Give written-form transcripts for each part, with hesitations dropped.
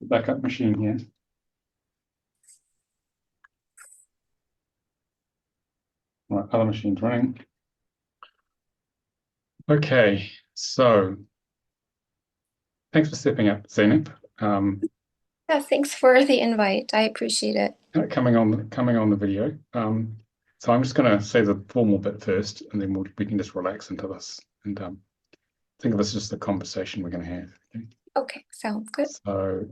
backup machine here. Right, other machine's running. Okay, so thanks for stepping up, Zeynep. Yeah, thanks for the invite. I appreciate it. Coming on the video. So I'm just going to say the formal bit first, and then we can just relax into this and think of this as just a conversation we're going to have. Okay? Okay, sounds good. So,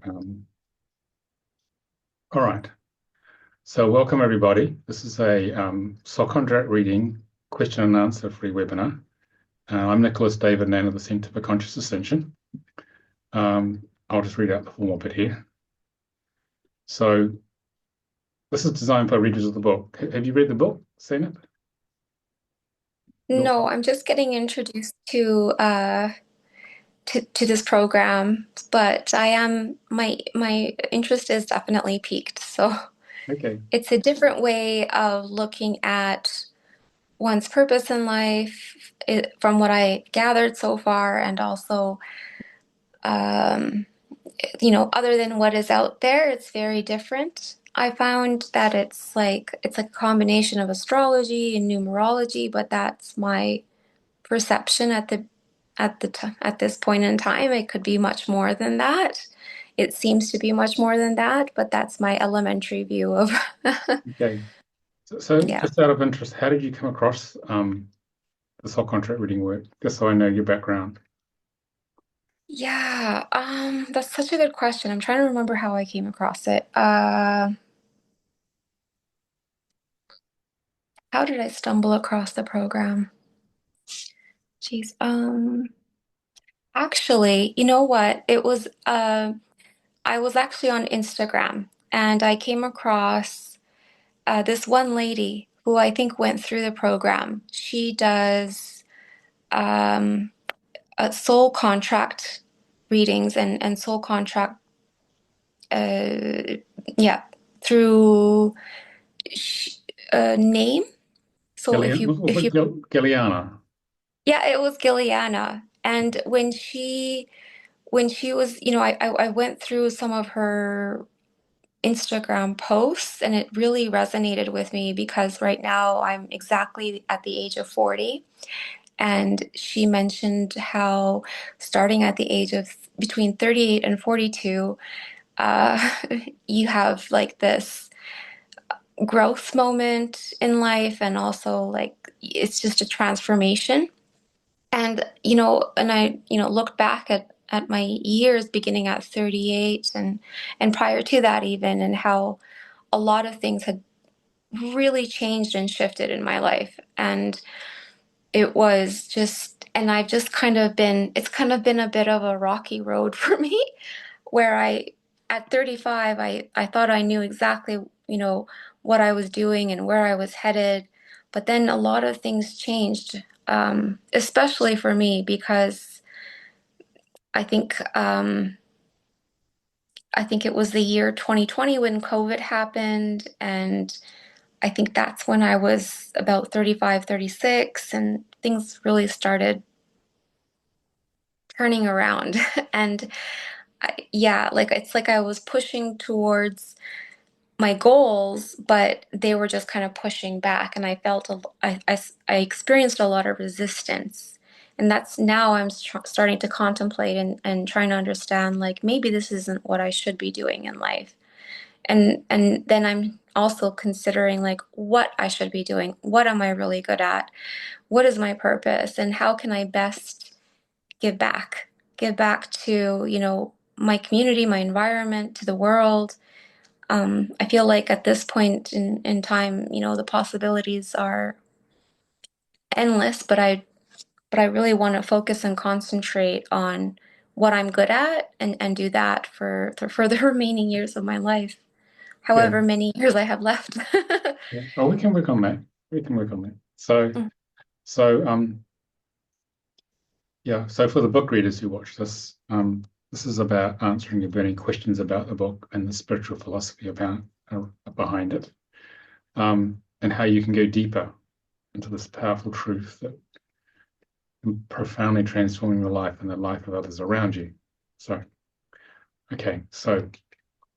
all right. So welcome everybody. This is a soul contract reading question and answer free webinar. I'm Nicolas David Ngan of the Centre for Conscious Ascension. I'll just read out the formal bit here. So this is designed for readers of the book. Have you read the book, Zeynep? Your No, Soul? I'm just getting introduced to this program, but I am my interest is definitely piqued. So Okay. it's a different way of looking at one's purpose in life, from what I gathered so far, and also um, other than what is out there, it's very different. I found that it's like a combination of astrology and numerology, but that's my perception at this point in time. It could be much more than that. It seems to be much more than that, but that's my elementary view of Okay. So yeah. just out of interest, how did you come across the soul contract reading work? Just so I know your background. Yeah, that's such a good question. I'm trying to remember how I came across it. How did I stumble across the program? Jeez. Actually, you know what? I was actually on Instagram and I came across this one lady who I think went through the program. She does um, soul contract readings and soul contract, uh, yeah, through name. So Gillian, was if it you, Gilliana? yeah, it was Gilliana. And when she was, I went through some of her Instagram posts and it really resonated with me because right now I'm exactly at the age of 40. And she mentioned how starting at the age of between 38 and 42, uh, you have like this growth moment in life, and also like it's just a transformation. And looked back at my years beginning at 38 and prior to that even, and how a lot of things had really changed and shifted in my life. And it was just, and I've just it's kind of been a bit of a rocky road for me, where at 35, I thought I knew exactly, what I was doing and where I was headed. But then a lot of things changed, especially for me, because I think, I think it was the year 2020 when COVID happened. And I think that's when I was about 35, 36, and things really started turning around. And yeah, like it's like I was pushing towards my goals, but they were just kind of pushing back, and I felt I experienced a lot of resistance. And that's now I'm starting to contemplate and trying to understand, like, maybe this isn't what I should be doing in life. And then I'm also considering like what I should be doing. What am I really good at? What is my purpose? And how can I best give back? Give back to, my community, my environment, to the world. I feel like at this point in time, the possibilities are endless, but I really want to focus and concentrate on what I'm good at, and do that for the remaining years of my life, Yeah. however many years I have left. Yeah. Oh, we can work on that. We can work on that. So yeah. So for the book readers who watch this, this is about answering your burning questions about the book and the spiritual philosophy about behind it, and how you can go deeper into this powerful truth that can profoundly transform your life and the life of others around you. So, Okay, so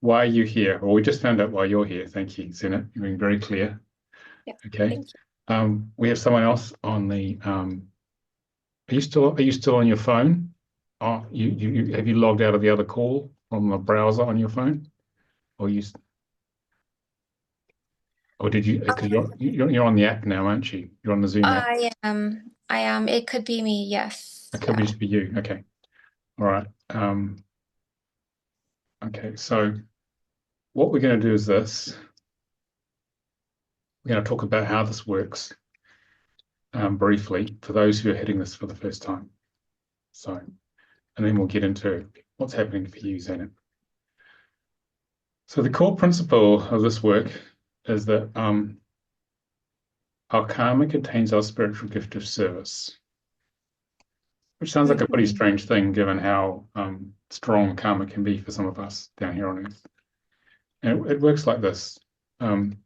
why are you here? Well, we just found out why you're here. Thank you, Zenit. You've been very clear. Yeah, Okay. thank you. We have someone else on the are you still on your phone? Oh, you have you logged out of the other call from the browser on your phone? Or you or did you because you're on the app now, aren't you? You're on the Zoom app. I am. I am. It could be me. Yes. It could be Yeah. just be you. Okay. All right. Okay, so what we're going to do is this. We're going to talk about how this works briefly for those who are hitting this for the first time. So, and then we'll get into what's happening for you, Zenit. So the core principle of this work is that our karma contains our spiritual gift of service, which sounds like a pretty Hmm. strange thing given how strong karma can be for some of us down here on Earth. And it works like this. Um,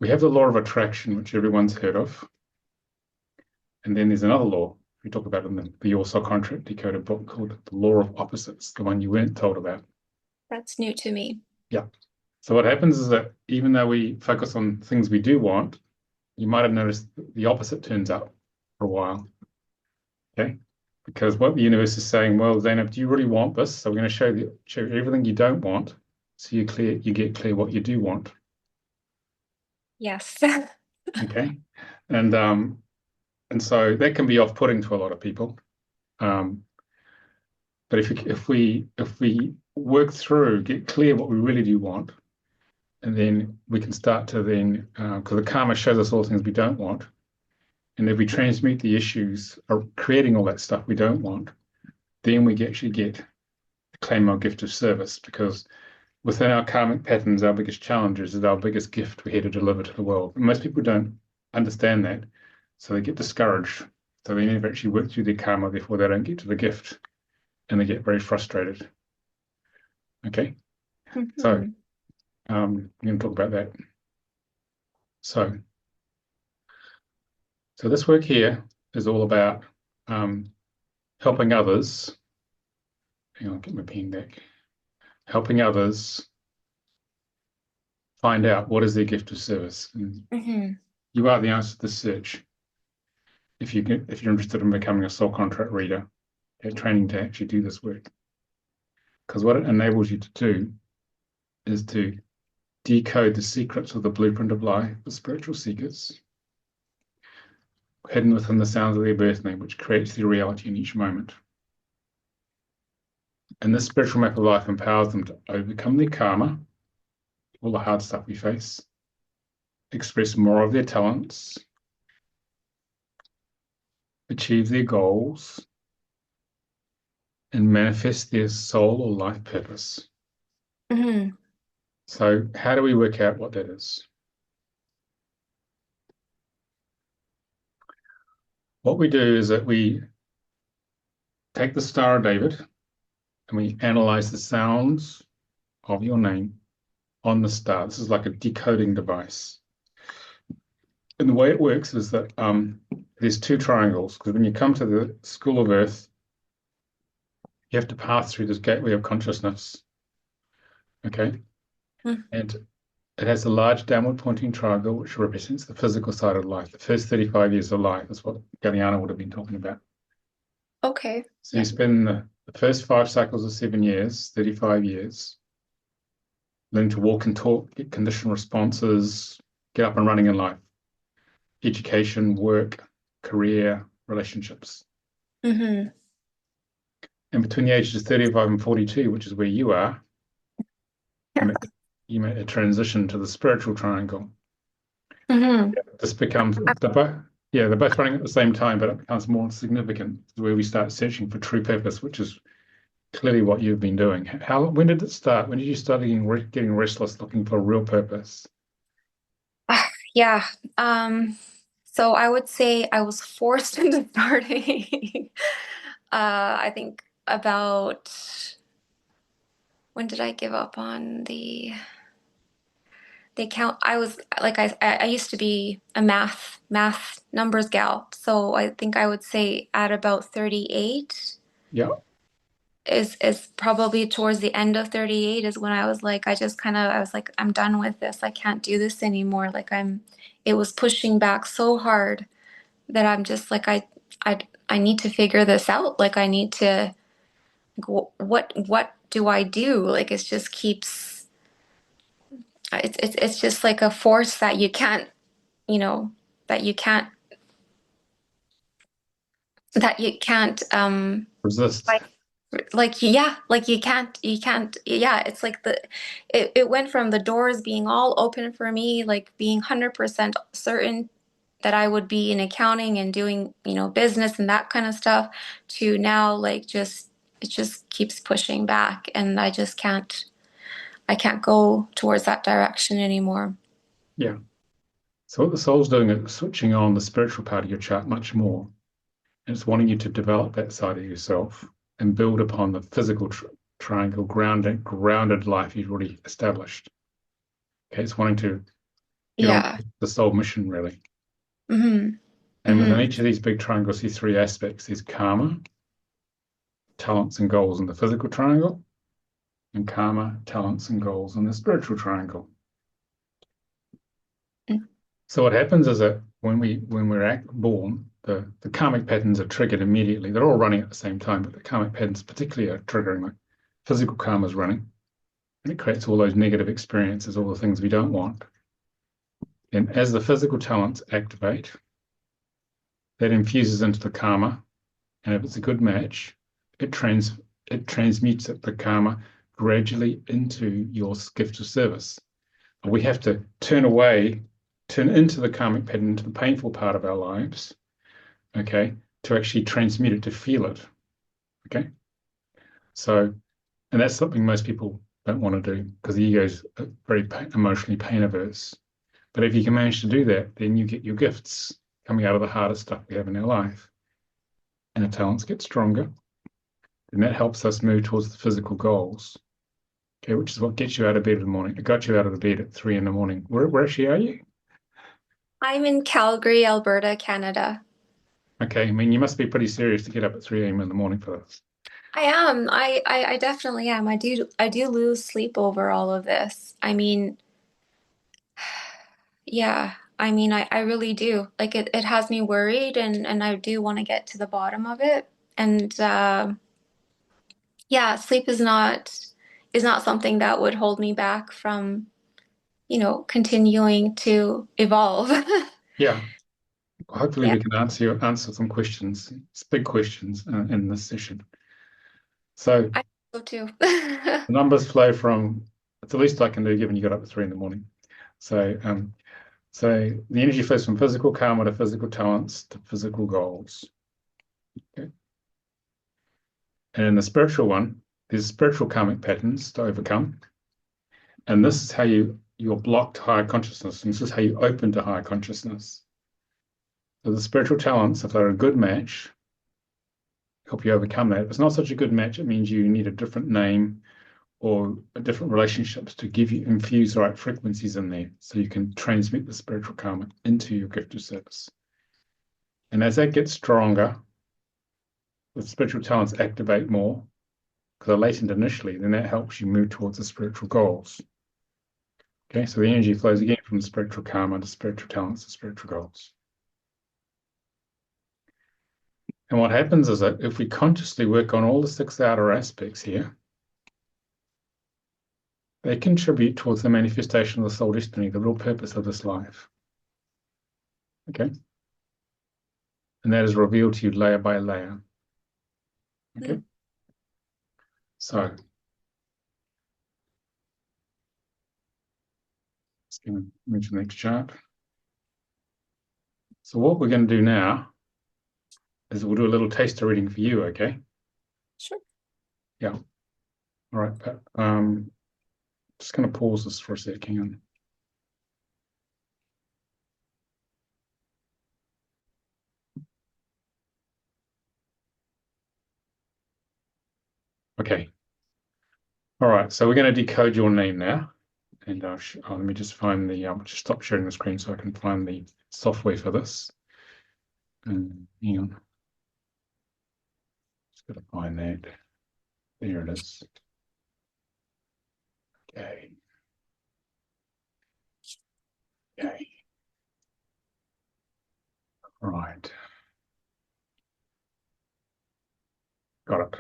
we have the law of attraction, which everyone's heard of. And then there's another law we talk about in the Your Soul Contract Decoded book called the law of opposites, the one you weren't told about. That's new to me. Yeah. So what happens is that even though we focus on things we do want, you might have noticed the opposite turns up for a while. Okay. Because what the universe is saying, well, Zainab, do you really want this? So we're going to show you everything you don't want. So you get clear what you do want. Yes. Okay. And and so that can be off-putting to a lot of people. Um, but if we work through, get clear what we really do want, and then we can start to then because the karma shows us all the things we don't want. And if we transmute the issues of creating all that stuff we don't want, then we actually get to claim our gift of service because within our karmic patterns, our biggest challenges is our biggest gift we're here to deliver to the world. And most people don't understand that. So they get discouraged. So they never actually work through their karma, therefore they don't get to the gift and they get very frustrated. Okay. So Hmm. I'm going to talk about that. So, so this work here is all about um, helping others. Hang on, get my pen back. Helping others find out what is their gift of service. And Hmm. you are the answer to the search. If you're interested in becoming a soul contract reader, get training to actually do this work. Because what it enables you to do is to decode the secrets of the blueprint of life for spiritual seekers, hidden within the sounds of their birth name, which creates their reality in each moment. And this spiritual map of life empowers them to overcome their karma, all the hard stuff we face, express more of their talents, achieve their goals, and manifest their soul or life purpose. Hmm. So, how do we work out what that is? What we do is that we take the Star of David and we analyze the sounds of your name on the star. This is like a decoding device. And the way it works is that there's two triangles because when you come to the school of Earth, you have to pass through this gateway of consciousness. Okay. And it has a large downward pointing triangle, which represents the physical side of life. The first 35 years of life is what Galiana would have been talking about. Okay. So you Yeah. spend the first 5 cycles of 7 years, 35 years, learning to walk and talk, get conditional responses, get up and running in life, education, work, career, relationships. Hmm. And between the ages of 35 and 42, which is where you are, you make a transition to the spiritual triangle. Hmm. This becomes they're both running at the same time, but it becomes more significant where we start searching for true purpose, which is clearly what you've been doing. When did it start? When did you start getting restless, looking for real purpose? Yeah. So I would say I was forced into starting. I think about when did I give up on the account? I was like I used to be a math numbers gal. So I think I would say at about 38. Yeah. is probably towards the end of 38 is when I was like, I was like, I'm done with this. I can't do this anymore. It was pushing back so hard that I'm just like, I need to figure this out. Like, I need to, what do I do? Like, it just keeps, it's just like a force that you can't, you know, that you can't, that you can't, Resist. like, yeah, like you can't, yeah, it's like it went from the doors being all open for me, like being 100% certain that I would be in accounting and doing, business and that kind of stuff, to now like just it just keeps pushing back, and I can't go towards that direction anymore. Yeah. So what the soul's doing is switching on the spiritual part of your chart much more. And it's wanting you to develop that side of yourself and build upon the physical triangle grounded life you've already established. Okay, it's wanting to get on Yeah. the soul mission, really. Mm-hmm. And within Mm-hmm. each of these big triangles, these three aspects, there's karma, talents, and goals in the physical triangle, and karma, talents, and goals in the spiritual triangle. So what happens is that when we're born, the karmic patterns are triggered immediately. They're all running at the same time, but the karmic patterns particularly are triggering. Like physical karma is running, and it creates all those negative experiences, all the things we don't want. And as the physical talents activate, that infuses into the karma, and if it's a good match, it transmutes the karma gradually into your gift of service. We have to turn into the karmic pattern, into the painful part of our lives, okay, to actually transmute it, to feel it, okay? So, and that's something most people don't want to do because the ego is very emotionally pain averse. But if you can manage to do that, then you get your gifts coming out of the hardest stuff we have in our life, and the talents get stronger. And that helps us move towards the physical goals, okay, which is what gets you out of bed in the morning. It got you out of the bed at 3 in the morning. Where actually are you? I'm in Calgary, Alberta, Canada. Okay, I mean, you must be pretty serious to get up at 3 a.m. in the morning for this. I am. I definitely am. I do lose sleep over all of this. I mean, yeah. I mean, I really do. Like it has me worried, and I do want to get to the bottom of it. And yeah, sleep is not something that would hold me back from, continuing to evolve. Yeah, hopefully Yeah, we can answer some questions. It's big questions in this session. So I so too. the numbers flow from, it's the least I can do given you got up at 3 in the morning. So so the energy flows from physical karma to physical talents to physical goals. Okay. And in the spiritual one, there's spiritual karmic patterns to overcome. And this is how you're blocked higher consciousness. And this is how you open to higher consciousness. So the spiritual talents, if they're a good match, help you overcome that. If it's not such a good match, it means you need a different name or different relationships to infuse the right frequencies in there so you can transmit the spiritual karma into your gift of service. And as that gets stronger, the spiritual talents activate more because they're latent initially, then that helps you move towards the spiritual goals. Okay, so the energy flows again from the spiritual karma to spiritual talents to spiritual goals. And what happens is that if we consciously work on all the 6 outer aspects here, they contribute towards the manifestation of the soul destiny, the real purpose of this life. Okay? And that is revealed to you layer by layer. Okay? So, let's go and move to the next chart. So what we're going to do now is we'll do a little taster reading for you, okay? Sure. Yeah. All right, Pat. Just going to pause this for a second. Okay. All right, so we're going to decode your name now. And let me just find just stop sharing the screen so I can find the software for this. And hang on. Just got to find that. There it is. Okay. Okay. Right. Got it.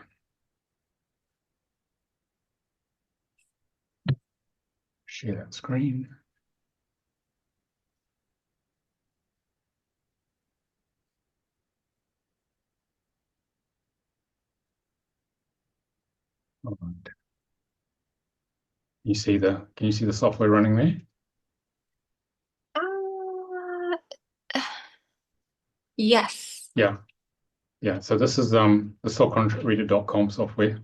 Share that screen. All right. Can you see the software running there? Yes. Yeah. Yeah. So this is the soulcontractreader.com software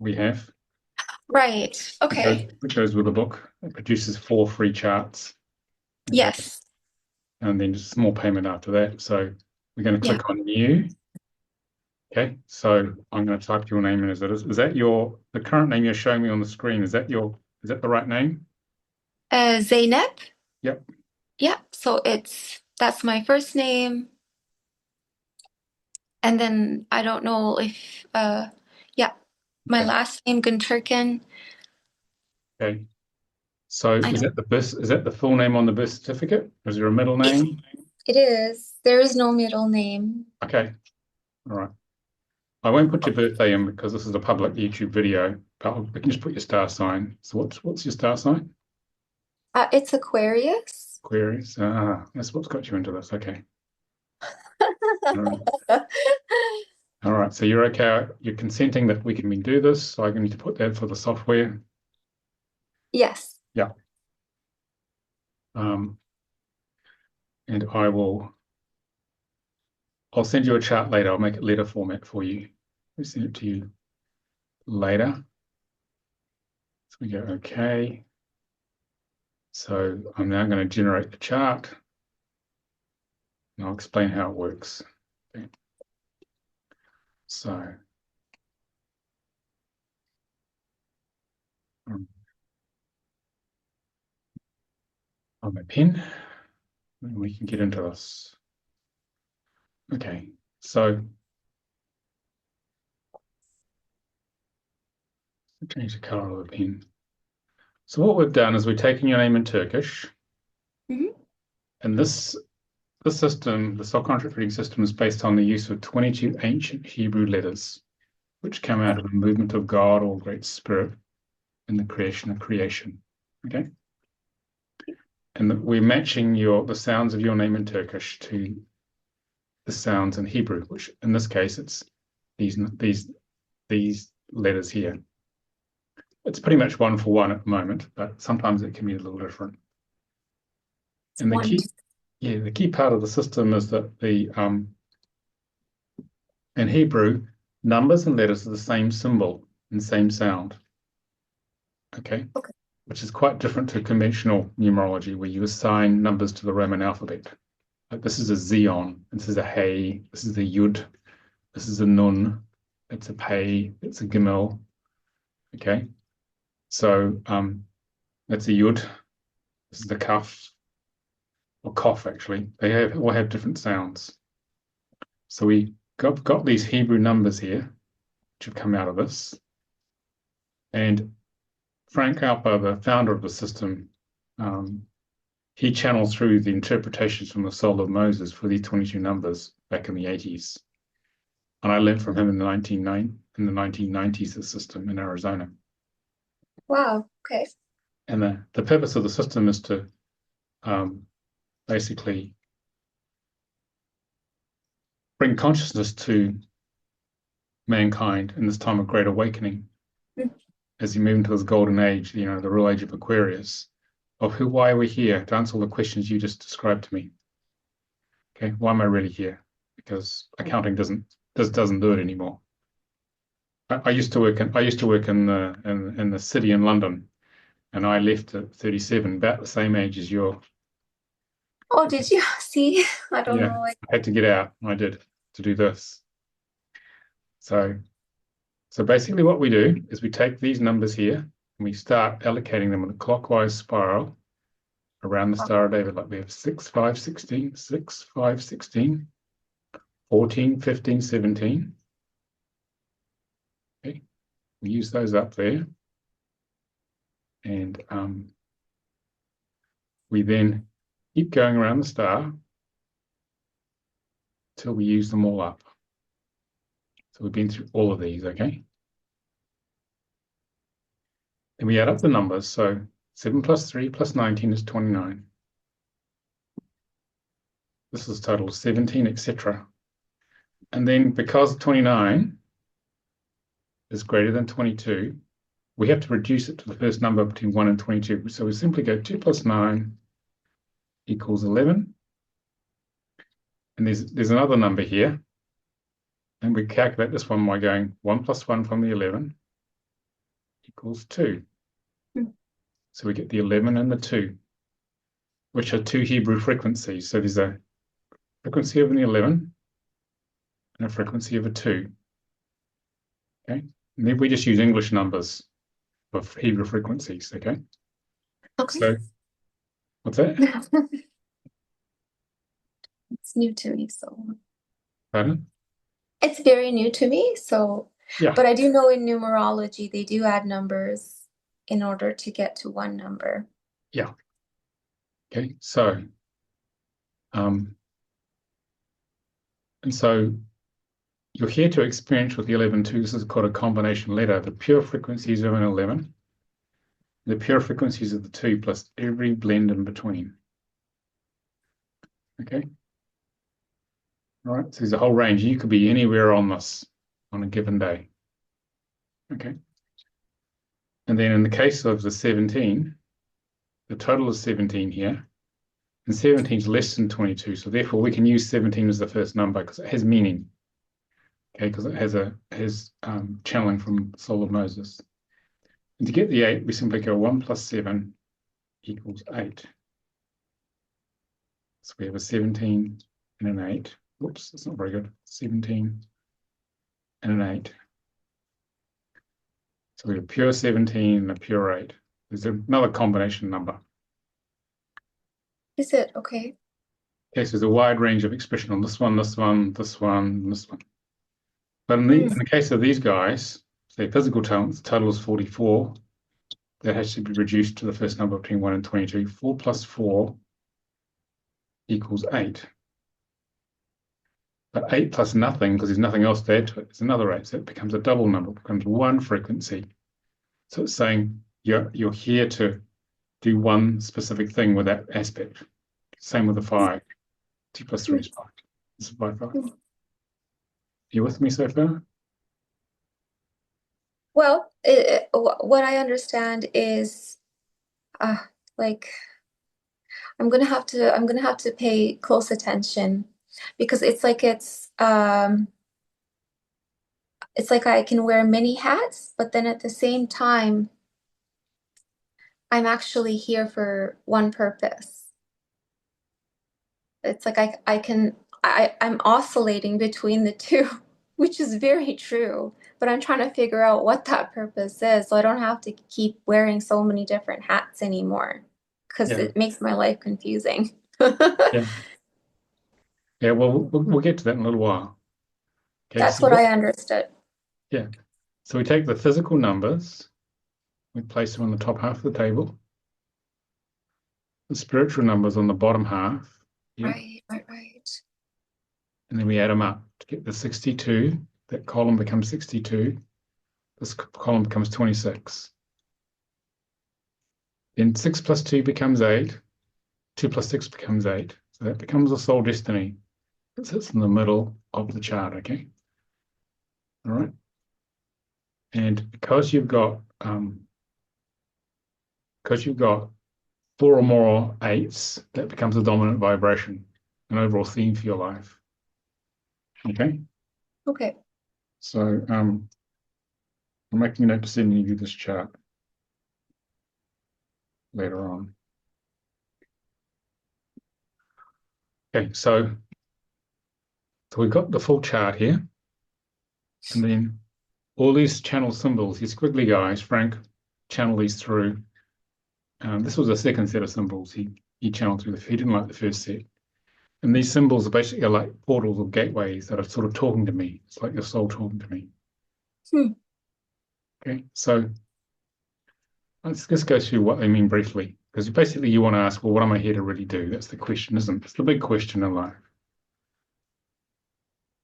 we have. Right. Okay. Which goes with the book. It produces 4 free charts. Okay. Yes. And then just a small payment after that. So we're going to Yeah. click on new. Okay. So I'm going to type your name in as it is. Is that the current name you're showing me on the screen? Is that the right name? Zeynep. Yep. Yeah. So that's my first name. And then I don't know if yeah, my Okay. last name Gunturkin. Okay. So I don't is that the full name on the birth certificate? Or is there a middle name? it is. There is no middle name. Okay. All right. I won't put your birthday in because this is a public YouTube video, but we can just put your star sign. So what's your star sign? It's Aquarius. Aquarius. That's what's got you into this. Okay. All right. All right. So you're okay. You're consenting that we can do this. So I need to put that for the software. Yes. Yeah. And I'll send you a chart later. I'll make it letter format for you. I'll send it to you later. So we go, okay. So I'm now going to generate the chart. And I'll explain how it works. Okay. So on my pen, and we can get into this. Okay, so change the color of the pen. So what we've done is we've taken your name in Turkish, Mhm. and this system, the soul contract reading system, is based on the use of 22 ancient Hebrew letters, which come out of the movement of God or Great Spirit in the creation of creation. Okay, and we're matching the sounds of your name in Turkish to the sounds in Hebrew, which in this case it's these letters here. It's pretty much 1-for-1 at the moment, but sometimes it can be a little different. And the key part of the system is that in Hebrew, numbers and letters are the same symbol and same sound. Okay. Okay. Which is quite different to conventional numerology, where you assign numbers to the Roman alphabet. Like this is a Xeon, this is a Hey, this is a Yud, this is a Nun, it's a Pei, it's a Gimel. Okay. So that's a Yud, this is the Kaf, or Kof actually. They all have different sounds. So we got these Hebrew numbers here, which have come out of this. And Frank Alpa, the founder of the system, he channeled through the interpretations from the soul of Moses for these 22 numbers back in the 80s. And I learned from him in the 1990s, the system in Arizona. Wow. Okay. And the purpose of the system is to basically bring consciousness to mankind in this time of great awakening as you move into this golden age, the real age of Aquarius, of why are we here, to answer all the questions you just described to me. Okay, why am I really here? Because accounting doesn't do it anymore. I used to work in the city in London, and I left at 37, about the same age as you. Oh, did you see? I don't Yeah, know. I had to get out. I did to do this. So basically what we do is we take these numbers here and we start allocating them in a clockwise spiral around the Star of David, like we have 6, 5, 16, 6, 5, 16, 14, 15, 17. Okay. We use those up there. And we then keep going around the star till we use them all up. So we've been through all of these, okay? Then we add up the numbers. So 7 plus 3 plus 19 is 29. This is total 17, etc. And then because 29 is greater than 22, we have to reduce it to the first number between 1 and 22. So we simply go 2 plus 9 equals 11. And there's another number here. And we calculate this one by going 1 plus 1 from the 11 equals 2. So we get the 11 and the 2, which are two Hebrew frequencies. So there's a frequency of an 11 and a frequency of a 2. Okay, and then we just use English numbers for Hebrew frequencies. Okay. Okay. So what's that? It's new to me, so. Pardon? It's very new to me, so. Yeah. But I do know in numerology they do add numbers in order to get to one number. Yeah. Okay. So, and so you're here to experience with the 11 too. This is called a combination letter. The pure frequencies of an 11, the pure frequencies of the 2 plus every blend in between. Okay. All right. So there's a whole range. You could be anywhere on this on a given day. Okay. And then in the case of the 17, the total is 17 here. And 17 is less than 22. So therefore we can use 17 as the first number because it has meaning. Okay, because it has channeling from the soul of Moses. And to get the 8, we simply go 1 plus 7 equals 8. So we have a 17 and an 8. Whoops, that's not very good. 17 and an 8. So we have a pure 17 and a pure 8. There's another combination number. Is it? Okay. Okay, so there's a wide range of expression on this one, this one, this one, and this one. But in the case of these guys, say physical talents, the total is 44. That has to be reduced to the first number between 1 and 22. 4 plus 4 equals 8. But 8 plus nothing, because there's nothing else to add to it, is another 8. So it becomes a double number, it becomes one frequency. So it's saying you're here to do one specific thing with that aspect. Same with the 5. 2 plus 3 is 5. This is by 5. Are you with me so far? Well, what I understand is, like, I'm gonna have to pay close attention because it's like I can wear many hats, but then at the same time, I'm actually here for one purpose. It's like I'm oscillating between the two, which is very true, but I'm trying to figure out what that purpose is so I don't have to keep wearing so many different hats anymore because it makes my life confusing. Yeah. Yeah, well, we'll get to that in a little while. Okay, That's so what I understood. Yeah. So we take the physical numbers, we place them on the top half of the table. The spiritual numbers on the bottom half. Yeah. Right. And then we add them up to get the 62. That column becomes 62. This column becomes 26. Then 6 plus 2 becomes 8. 2 plus 6 becomes 8. So that becomes the soul destiny. It sits in the middle of the chart, okay? All right. And because you've got 4 or more 8s, that becomes a dominant vibration, an overall theme for your life. Okay? Okay. So I'm making a note to send you this chart later on. Okay, so we've got the full chart here. And then all these channel symbols, these squiggly guys, Frank channeled these through. This was a second set of symbols he channeled through. He didn't like the first set. And these symbols are basically like portals or gateways that are sort of talking to me. It's like your soul talking to me. Okay, so let's go through what they mean briefly. Because basically you want to ask, well, what am I here to really do? That's the question, isn't it? It's the big question in life.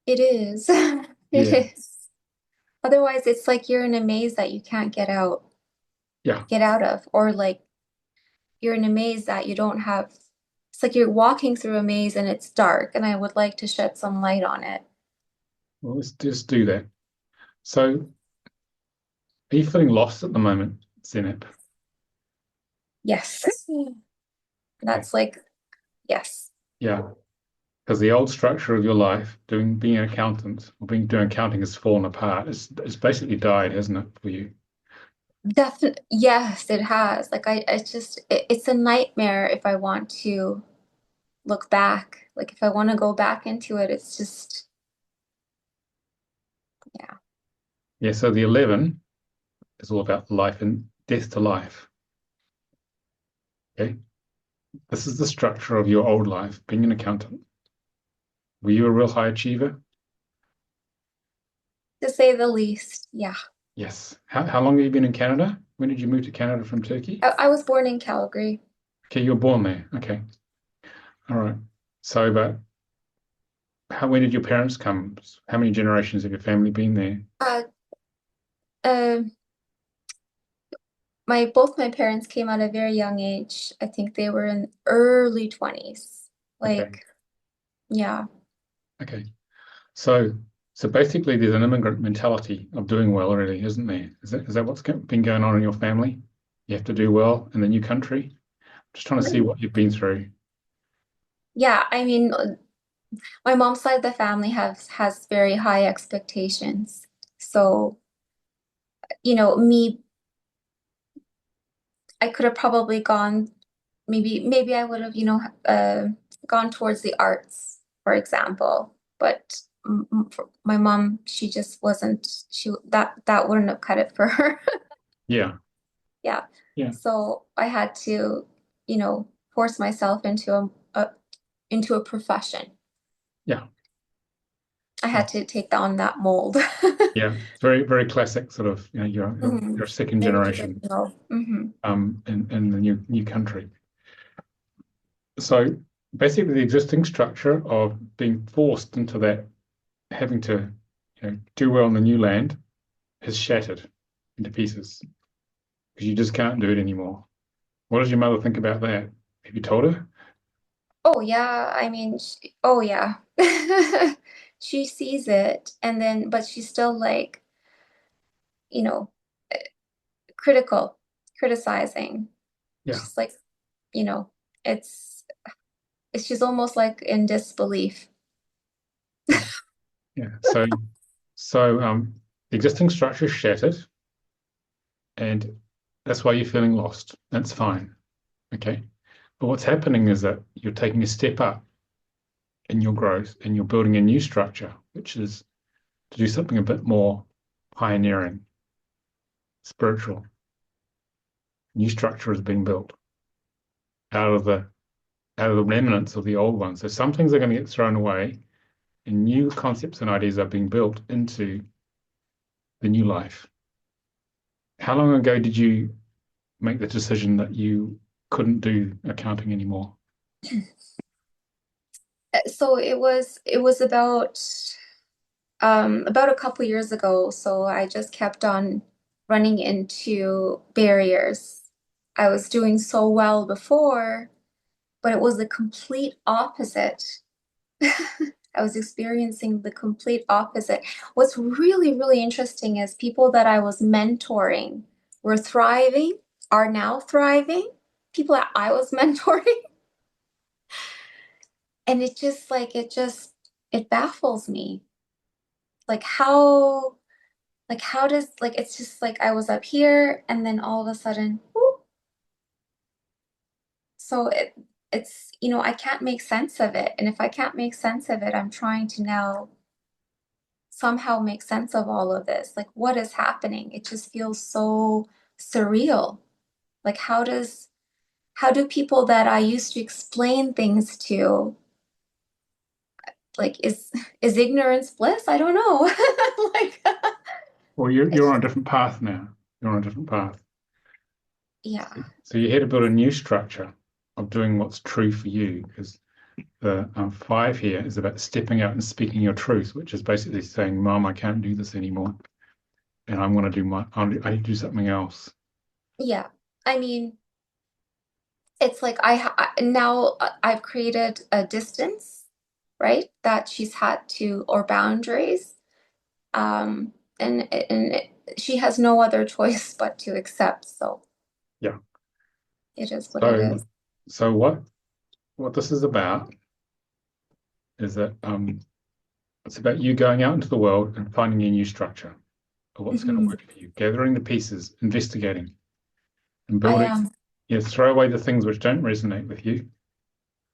It is. It Yeah, is. Otherwise, it's like you're in a maze that you can't yeah. get out of, or like you're in a maze that you don't have. It's like you're walking through a maze and it's dark, and I would like to shed some light on it. Well, let's just do that. So are you feeling lost at the moment, Zenep? Yes. Okay. That's like, yes. Yeah. Because the old structure of your life, being an accountant or doing accounting has fallen apart. It's basically died, hasn't it, for you? Definitely, yes, it has. Like I just, it's a nightmare if I want to look back. Like if I want to go back into it, it's just, yeah. Yeah, so the 11 is all about life and death to life. Okay. This is the structure of your old life, being an accountant. Were you a real high achiever? To say the least, yeah. Yes. How long have you been in Canada? When did you move to Canada from Turkey? I was born in Calgary. Okay, you were born there. Okay. All right. So, but when did your parents come? How many generations have your family been there? Uh, uh, my both my parents came at a very young age. I think they were in early 20s. Okay. Like, yeah. Okay. So, so basically, there's an immigrant mentality of doing well, really, isn't there? Is that what's been going on in your family? You have to do well in the new country. Just trying to see what you've been through. Yeah, I mean, my mom's side of the family has very high expectations. So, me, I could have probably gone, maybe I would have, gone towards the arts, for example. But for my mom, she just wasn't, that wouldn't have cut it for her. Yeah. Yeah. Yeah. So I had to, force myself into a profession. Yeah. I Yeah. had to take on that mold. Yeah. It's very, very classic sort of, you're Mhm. a second Very generation traditional. in the new country. So basically the existing structure of being forced into that, having to, do well in the new land has shattered into pieces because you just can't do it anymore. What does your mother think about that? Have you told her? Oh yeah, I mean, oh yeah. She sees it and then, but she's still like, you know, eh, critical, criticizing. Yeah. She's like, you know, it's, she's almost like in disbelief. Yeah. Yeah. So the existing structure is shattered, and that's why you're feeling lost. That's fine. Okay. But what's happening is that you're taking a step up in your growth and you're building a new structure, which is to do something a bit more pioneering, spiritual. New structure is being built out of the remnants of the old one. So some things are going to get thrown away and new concepts and ideas are being built into the new life. How long ago did you make the decision that you couldn't do accounting anymore? So it was about a couple years ago. So I just kept on running into barriers. I was doing so well before, but it was the complete opposite. I was experiencing the complete opposite. What's really, really interesting is people that I was mentoring were thriving, are now thriving. People that I was mentoring. And it just it baffles me. Like how does it's just like I was up here and then all of a sudden, whoop. So it's I can't make sense of it. And if I can't make sense of it, I'm trying to now somehow make sense of all of this. Like, what is happening? It just feels so surreal. Like, how do people that I used to explain things to, like, is ignorance bliss? I don't know. Like, Well, you're on a different path now. You're on a different path. Yeah. So you're here to build a new structure of doing what's true for you, because the five here is about stepping out and speaking your truth, which is basically saying, "Mom, I can't do this anymore, and I'm going to do I need to do something else." Yeah. I mean, it's like now I've created a distance, right? That she's had to, or boundaries. She has no other choice but to accept. So Yeah. it is what it So, is. so what this is about is that it's about you going out into the world and finding a new structure of what's going to Hmm. work for you, gathering the pieces, investigating, and I building. am. Yeah, throw away the things which don't resonate with you.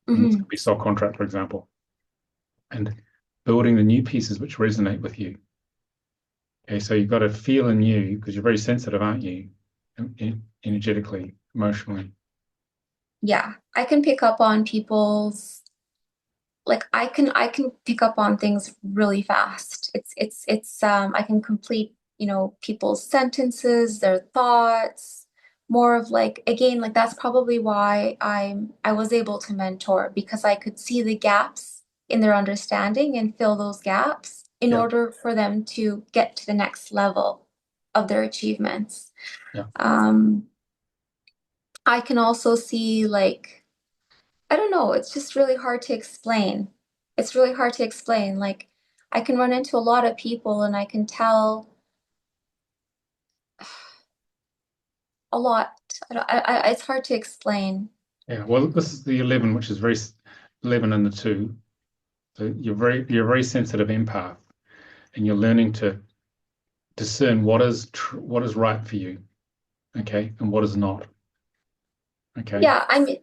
And this Hmm. could be soul contract, for example, and building the new pieces which resonate with you. Okay, so you've got to feel anew because you're very sensitive, aren't you? Energetically, emotionally. Yeah, I can pick up on people's like I can pick up on things really fast. It's I can complete, people's sentences, their thoughts, more of like again, like that's probably why I was able to mentor because I could see the gaps in their understanding and fill those gaps in Yeah, order for them to get to the next level of their achievements. yeah, Um, I can also see like I don't know. It's just really hard to explain. It's really hard to explain. Like, I can run into a lot of people and I can tell a lot. It's hard to explain. yeah. Well, this is the 11, which is 11 and the two. So you're a very sensitive empath, and you're learning to discern what is right for you, okay, and what is not, okay. Yeah, I mean,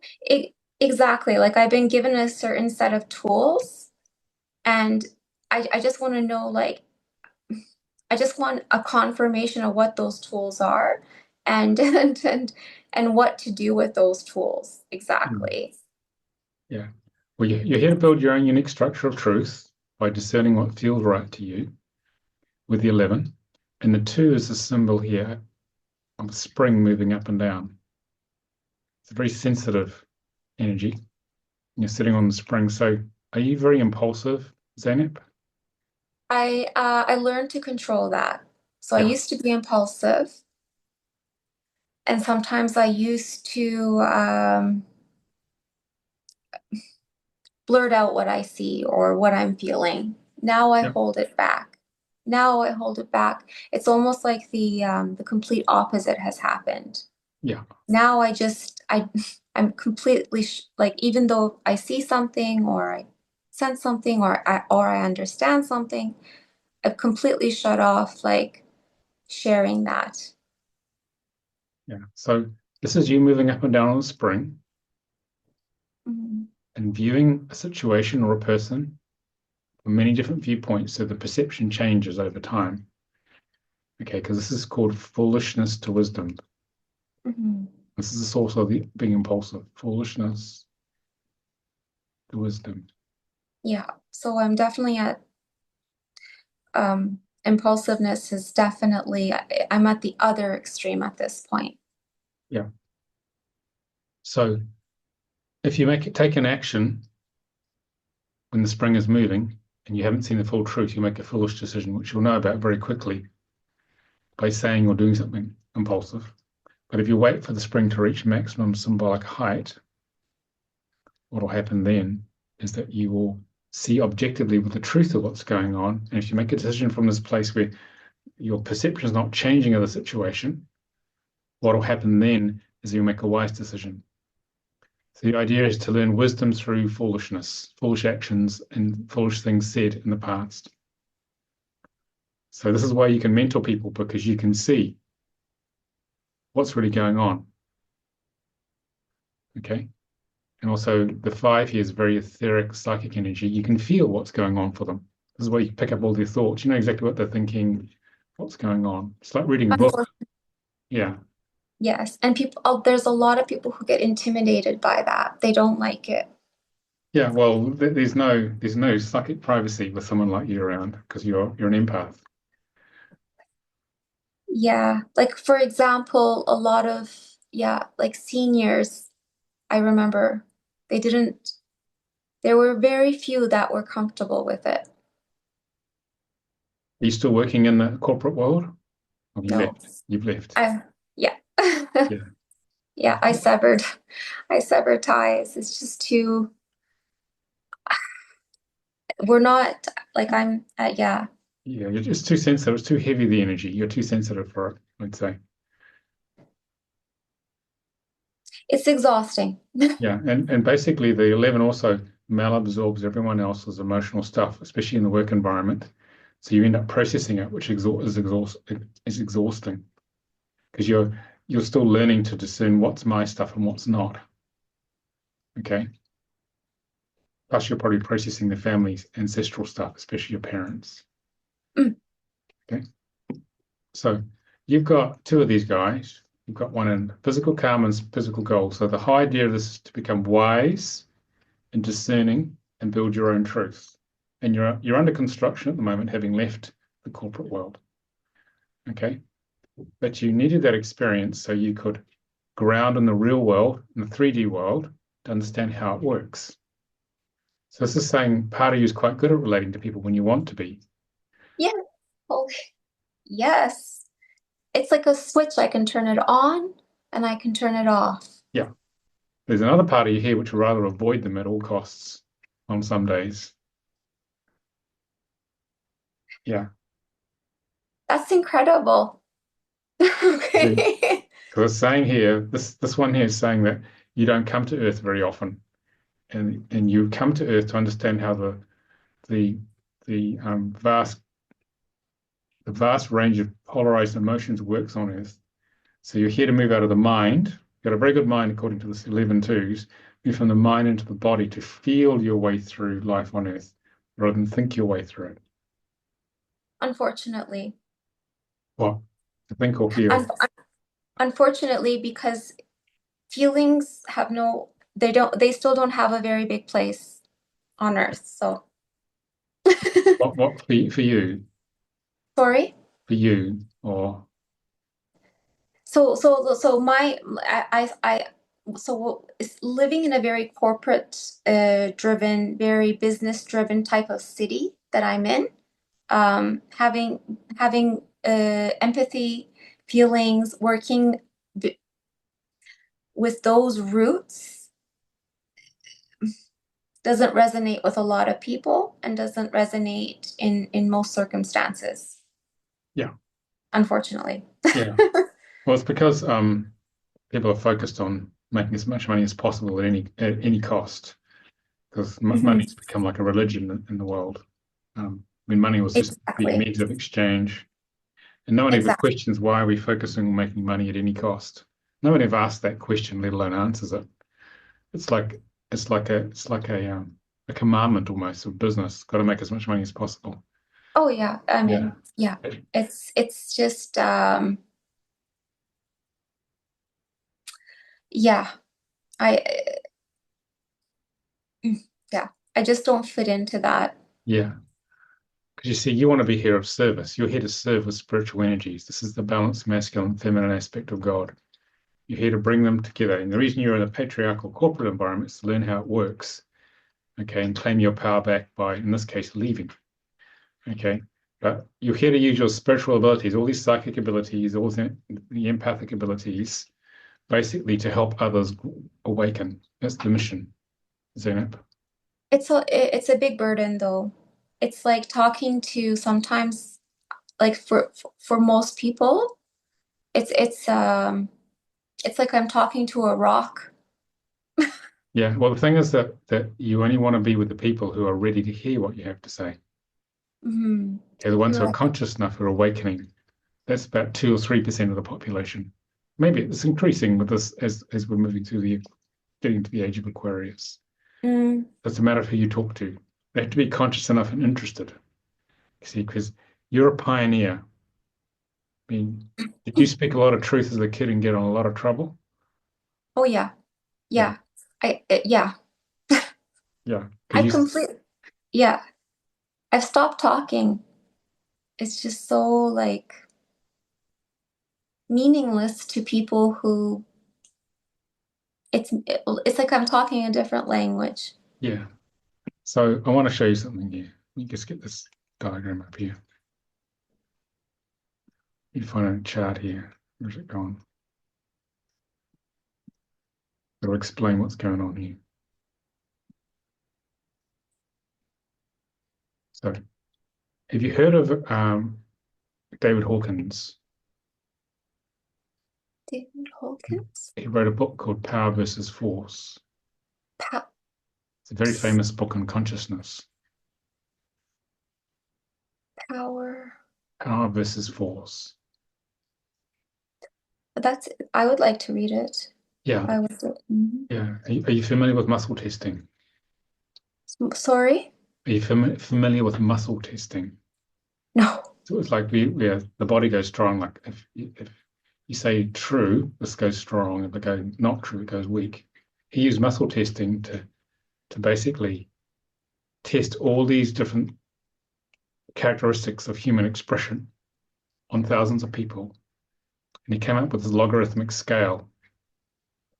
exactly. Like, I've been given a certain set of tools and I just want to know, like, I just want a confirmation of what those tools are and and what to do with those tools Mm. exactly. Yeah. Well, you're here to build your own unique structure of truth by discerning what feels right to you with the 11. And the two is a symbol here of a spring moving up and down. It's a very sensitive energy. You're sitting on the spring. So are you very impulsive, Zeynep? I learned to control that. So I Yeah. used to be impulsive, and sometimes I used to blurt out what I see or what I'm feeling. Now I Yeah. hold it back. Now I hold it back. It's almost like the complete opposite has happened. Yeah. Now I'm completely like even though I see something or I sense something or I understand something, I've completely shut off like sharing that. Yeah. So this is you moving up and down on the spring Mhm. and viewing a situation or a person from many different viewpoints. So the perception changes over time. Okay, because this is called foolishness to wisdom. Mhm. This is the source of the being impulsive. Foolishness to wisdom. Yeah. So I'm definitely at impulsiveness is definitely I'm at the other extreme at this point. Yeah. So if you take an action when the spring is moving and you haven't seen the full truth, you make a foolish decision, which you'll know about very quickly by saying or doing something impulsive. But if you wait for the spring to reach maximum symbolic height, what will happen then is that you will see objectively with the truth of what's going on. And if you make a decision from this place where your perception is not changing of the situation, what will happen then is you make a wise decision. So the idea is to learn wisdom through foolishness, foolish actions, and foolish things said in the past. So this is why you can mentor people because you can see what's really going on. Okay. And also the five here is very etheric, psychic energy. You can feel what's going on for them. This is where you pick up all their thoughts. You know exactly what they're thinking, what's going on. It's like reading a book. Yeah. Yes, and there's a lot of people who get intimidated by that. They don't like it. Yeah. Well, there's no psychic privacy with someone like you around because you're an empath. Yeah, like for example, a lot of yeah, like seniors, I remember they didn't there were very few that were comfortable with it. Are you still working in the corporate world? Have you No. left? You've left. I yeah. Yeah. Yeah, I severed ties. It's just too we're not like I'm yeah. Yeah, you're just too sensitive. It's too heavy, the energy. You're too sensitive for it, I'd say. It's exhausting. Yeah, and basically the 11 also malabsorbs everyone else's emotional stuff, especially in the work environment. So you end up processing it, which is exhausting because you're still learning to discern what's my stuff and what's not. Okay. Plus, you're probably processing the family's ancestral stuff, especially your parents. Mm, Okay. So you've got two of these guys. You've got one in physical calm and physical goal. So the whole idea of this is to become wise and discerning and build your own truth. And you're under construction at the moment, having left the corporate world. Okay. But you needed that experience so you could ground in the real world, in the 3D world, to understand how it works. So this is saying part of you is quite good at relating to people when you want to be. yeah. Oh, yes. It's like a switch. I can turn it on and I can turn it off. Yeah. There's another part of you here which would rather avoid them at all costs on some days. Yeah. That's incredible. Because Okay. it's saying here, this one here is saying that you don't come to Earth very often. And you come to Earth to understand how the the vast range of polarized emotions works on Earth. So you're here to move out of the mind. You've got a very good mind according to the 11 twos. Move from the mind into the body to feel your way through life on Earth rather than think your way through it. Unfortunately. What? To think or Un feel. Unfortunately, because feelings have no, they still don't have a very big place on Earth. So, What for you? sorry. For you, or So so it's living in a very corporate driven, very business driven type of city that I'm in, having empathy, feelings, working with those roots doesn't resonate with a lot of people and doesn't resonate in most circumstances, yeah, unfortunately. yeah. Well, it's because people are focused on making as much money as possible at any cost. Because Mhm. money's become like a religion in the world. When money was just the Exactly. means of exchange, and no one ever Exactly. questions why are we focusing on making money at any cost. No one ever asks that question, let alone answers it. It's like a commandment almost of business. Got to make as much money as possible. Oh yeah. I Yeah. mean, yeah. It's just yeah. I yeah. I just don't fit into that. Yeah. Because you see, you want to be here of service. You're here to serve with spiritual energies. This is the balanced masculine and feminine aspect of God. You're here to bring them together. And the reason you're in a patriarchal corporate environment is to learn how it works, okay, and claim your power back by, in this case, leaving, okay. But you're here to use your spiritual abilities, all these psychic abilities, all the empathic abilities, basically to help others awaken. That's the mission, Zenip. It's a big burden though. It's like talking to sometimes like for most people, it's like I'm talking to a rock. Yeah. Well, the thing is that you only want to be with the people who are ready to hear what you have to say. Mhm. Okay, the ones You're who are right. conscious enough who are awakening. That's about 2 or 3% of the population. Maybe it's increasing with this as we're moving through the getting to the age of Aquarius. Mm. It's a matter of who you talk to. They have to be conscious enough and interested. You see, because you're a pioneer. I mean, did you speak a lot of truth as a kid and get in a lot of trouble? Oh yeah. Yeah, Yeah. Yeah. yeah. I Because you, complete yeah. I've stopped talking. It's just so like meaningless to people who it's like I'm talking a different language. Yeah. So I want to show you something here. You just get this diagram up here. You find a chart here. Where's it gone? It'll explain what's going on here. So, have you heard of David Hawkins? David Hawkins? He wrote a book called Power versus Force. Pa- It's a very famous book on consciousness. Power. Power versus Force. I would like to read it. Yeah, I would. yeah. Are you familiar with muscle testing? Sorry? Are you familiar with muscle testing? No. So it's like the body goes strong. Like if you say true, this goes strong. If it goes not true, it goes weak. He used muscle testing to basically test all these different characteristics of human expression on thousands of people. And he came up with this logarithmic scale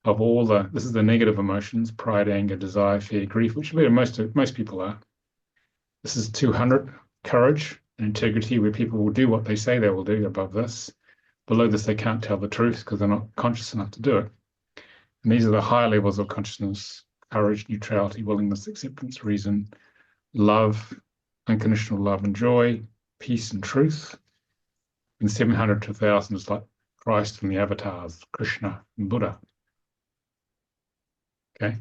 of all this is the negative emotions, pride, anger, desire, fear, grief, which really most people are. This is 200, courage and integrity, where people will do what they say they will do above this. Below this, they can't tell the truth because they're not conscious enough to do it. And these are the higher levels of consciousness: courage, neutrality, willingness, acceptance, reason, love, unconditional love and joy, peace and truth. And 700 to 1,000 is like Christ and the avatars, Krishna and Buddha. Okay,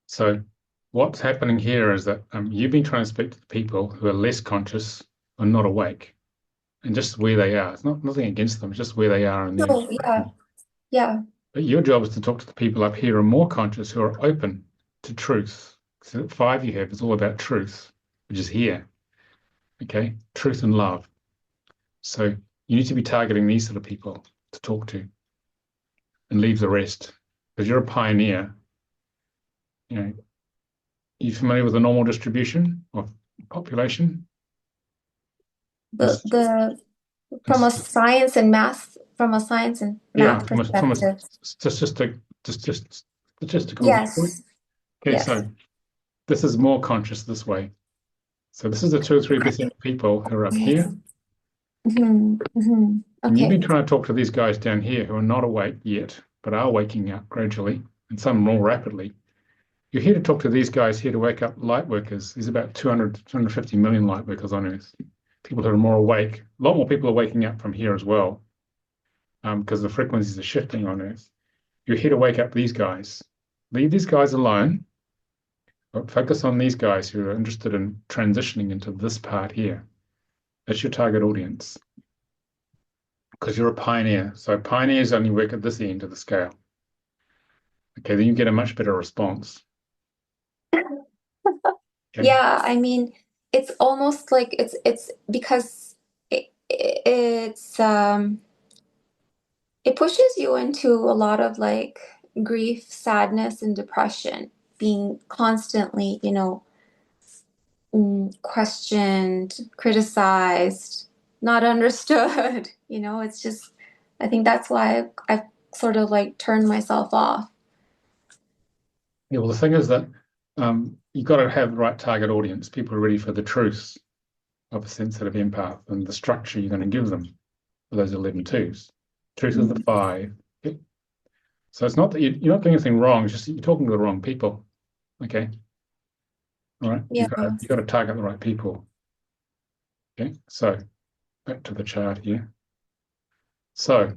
so what's happening here is that you've been trying to speak to the people who are less conscious or not awake, and just where they are. It's not nothing against them, it's just where they are in their No, yeah, expression. yeah. But your job is to talk to the people up here who are more conscious, who are open to truth. So that 5 you have is all about truth, which is here. Okay, truth and love. So you need to be targeting these sort of people to talk to and leave the rest. Because you're a pioneer, you know, are you familiar with the normal distribution of population? The It's, the it's from a science and yeah, math from a perspective. just statistical viewpoint. Yes, Okay, yes. so this is more conscious this way. So this is the 2 or 3% people who are up here. And you've Okay. been trying to talk to these guys down here who are not awake yet, but are waking up gradually, and some more rapidly. You're here to talk to these guys here to wake up light workers. There's about 200, 250 million light workers on Earth. People who are more awake. A lot more people are waking up from here as well, because the frequencies are shifting on Earth. You're here to wake up these guys. Leave these guys alone, but focus on these guys who are interested in transitioning into this part here. That's your target audience. Because you're a pioneer. So pioneers only work at this end of the scale. Okay, then you get a much better response. Okay. Yeah, I mean, it's almost like it's because it pushes you into a lot of like grief, sadness, and depression, being constantly, questioned, criticized, not understood. It's just, I think that's why I've sort of like turned myself off. Yeah, well, the thing is that you've got to have the right target audience, people who are ready for the truth of a sensitive empath and the structure you're going to give them for those 11 twos. Truth is the 5. Okay. So it's not that you're not doing anything wrong, it's just that you're talking to the wrong people. Okay. All right. Yeah. You've got to target the right people. Okay. So back to the chart here. So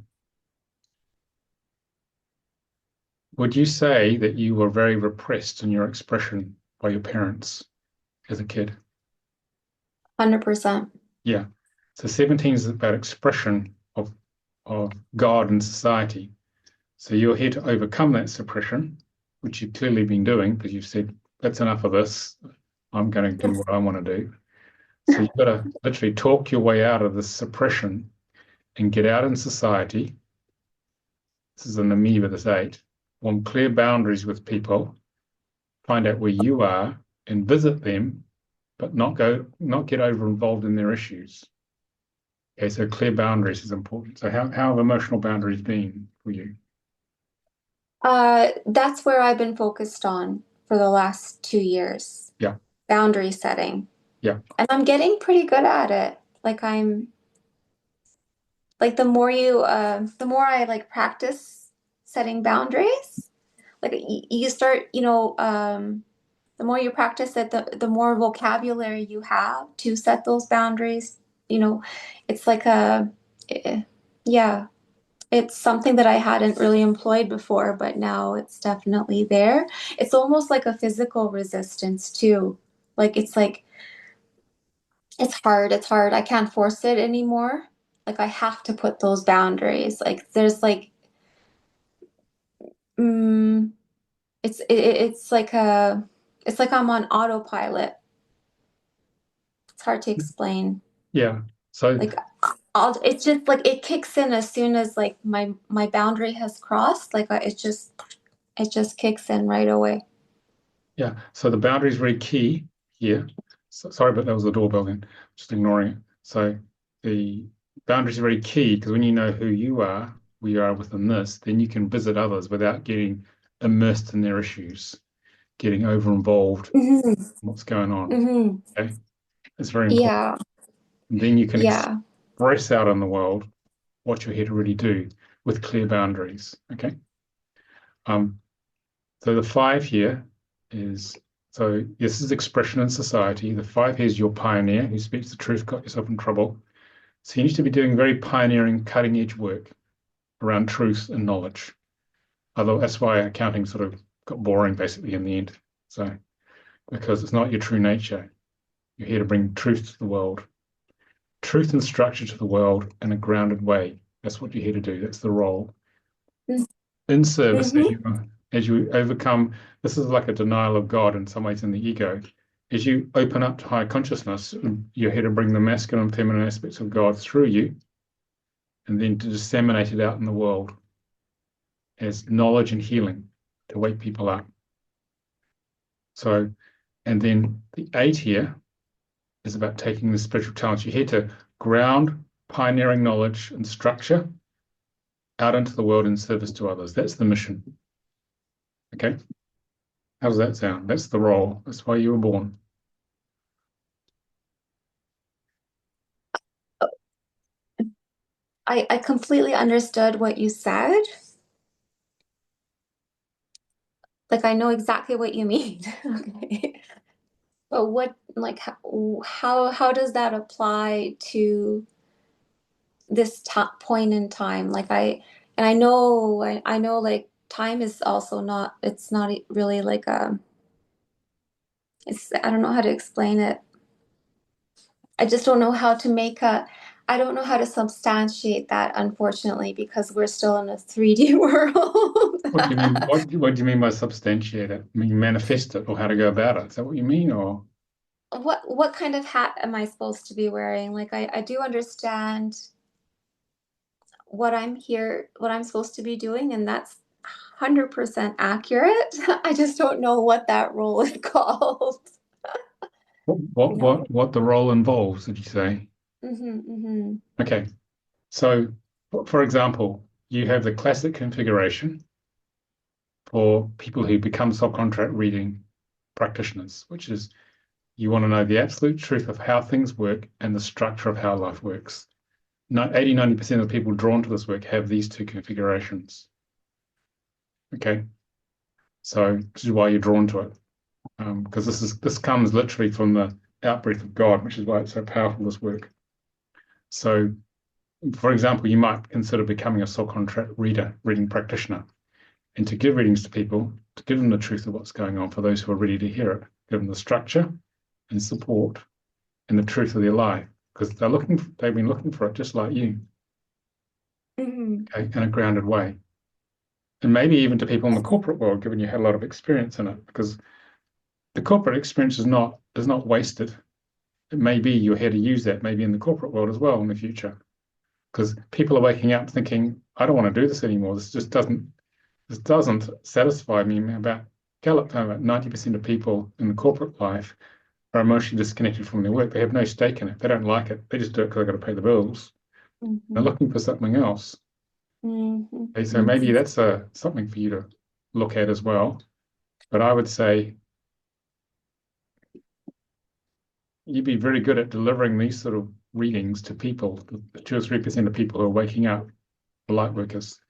would you say that you were very repressed in your expression by your parents as a kid? 100%. Yeah. So 17 is about expression of God and society. So you're here to overcome that suppression, which you've clearly been doing because you've said, that's enough of this. I'm going to do what I want to do. So you've got to literally talk your way out of this suppression and get out in society. This is an amoeba, this 8. Form clear boundaries with people, find out where you are and visit them, but not get over involved in their issues. Okay, so clear boundaries is important. So how have emotional boundaries been for you? That's where I've been focused on for the last 2 years, Yeah, boundary setting. yeah. And I'm getting pretty good at it. Like the more I like practice setting boundaries, like you start, the more you practice it, the more vocabulary you have to set those boundaries. You know, it's like eh, yeah, it's something that I hadn't really employed before, but now it's definitely there. It's almost like a physical resistance too. Like it's hard. It's hard. I can't force it anymore. Like I have to put those boundaries. Like there's like mm, it's like I'm on autopilot. It's hard to explain. Yeah. So Like it's just like it kicks in as soon as like my boundary has crossed. It just kicks in right away. yeah, so the boundary is very key here. So, sorry, but that was the doorbell then. Just ignoring it. So the boundary is very key because when you know who you are, we are within this, then you can visit others without getting immersed in their issues, getting over involved Hmm. in what's going on. Hmm. Okay, it's very important. Yeah. And then you can Yeah. express out in the world what you're here to really do with clear boundaries. Okay. Um, So the five here is, so this is expression in society. The five here is your pioneer who speaks the truth, got yourself in trouble. So you need to be doing very pioneering, cutting edge work around truth and knowledge. Although that's why accounting sort of got boring basically in the end. So because it's not your true nature. You're here to bring truth to the world, truth and structure to the world in a grounded way. That's what you're here to do. That's the role. In service Hmm. as you overcome, this is like a denial of God in some ways in the ego. As you open up to higher consciousness, you're here to bring the masculine and feminine aspects of God through you and then to disseminate it out in the world as knowledge and healing to wake people up. So, and then the eight here is about taking the spiritual talents. You're here to ground pioneering knowledge and structure out into the world in service to others. That's the mission. Okay. How does that sound? That's the role. That's why you were born. I completely understood what you said. Like I know exactly what you mean. Okay. But what like how does that apply to this point in time? Like I know like time is also not it's not really like a it's I don't know how to explain it. I just don't know how to make a I don't know how to substantiate that, unfortunately, because we're still in a 3D world. What do you mean? What do you mean by substantiate it? I mean manifest it or how to go about it? Is that what you mean? Or What kind of hat am I supposed to be wearing? Like I do understand what I'm supposed to be doing, and that's 100% accurate. I just don't know what that role is called. what You know? what the role involves, did you say? Hmm. Hmm. Okay. So for example, you have the classic configuration for people who become subcontract reading practitioners, which is you want to know the absolute truth of how things work and the structure of how life works. 80-90% of the people drawn to this work have these two configurations. Okay. So this is why you're drawn to it. Because this comes literally from the outbreath of God, which is why it's so powerful, this work. So, for example, you might consider becoming a soul contract reading practitioner, and to give readings to people, to give them the truth of what's going on for those who are ready to hear it, give them the structure and support and the truth of their life, because they've been looking for it just like you, Hmm. okay, in a grounded way. And maybe even to people in the corporate world, given you had a lot of experience in it, because the corporate experience is not wasted. It may be you're here to use that maybe in the corporate world as well in the future. Because people are waking up thinking, I don't want to do this anymore. This doesn't satisfy me. About Gallup found about 90% of people in the corporate life are emotionally disconnected from their work. They have no stake in it. They don't like it. They just do it because they've got to pay the bills. They're Hmm. looking for something else. Hmm. Okay, so maybe Hmm. that's something for you to look at as well. But I would say you'd be very good at delivering these sort of readings to people, the 2 or 3% of people who are waking up, the light workers.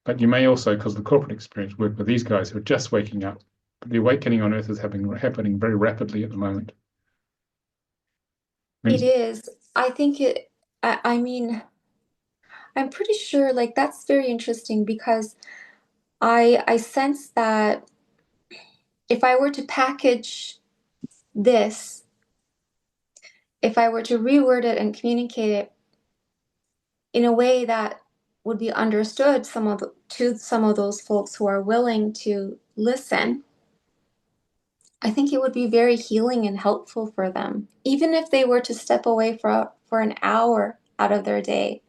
But you may also, because of the corporate experience, work with these guys who are just waking up. But the awakening on Earth is happening very rapidly at the moment. It Means is. I think it, I mean, I'm pretty sure like that's very interesting because I sense that if I were to package this, if I were to reword it and communicate it in a way that would be understood to some of those folks who are willing to listen, I think it would be very healing and helpful for them, even if they were to step away for an hour out of their day,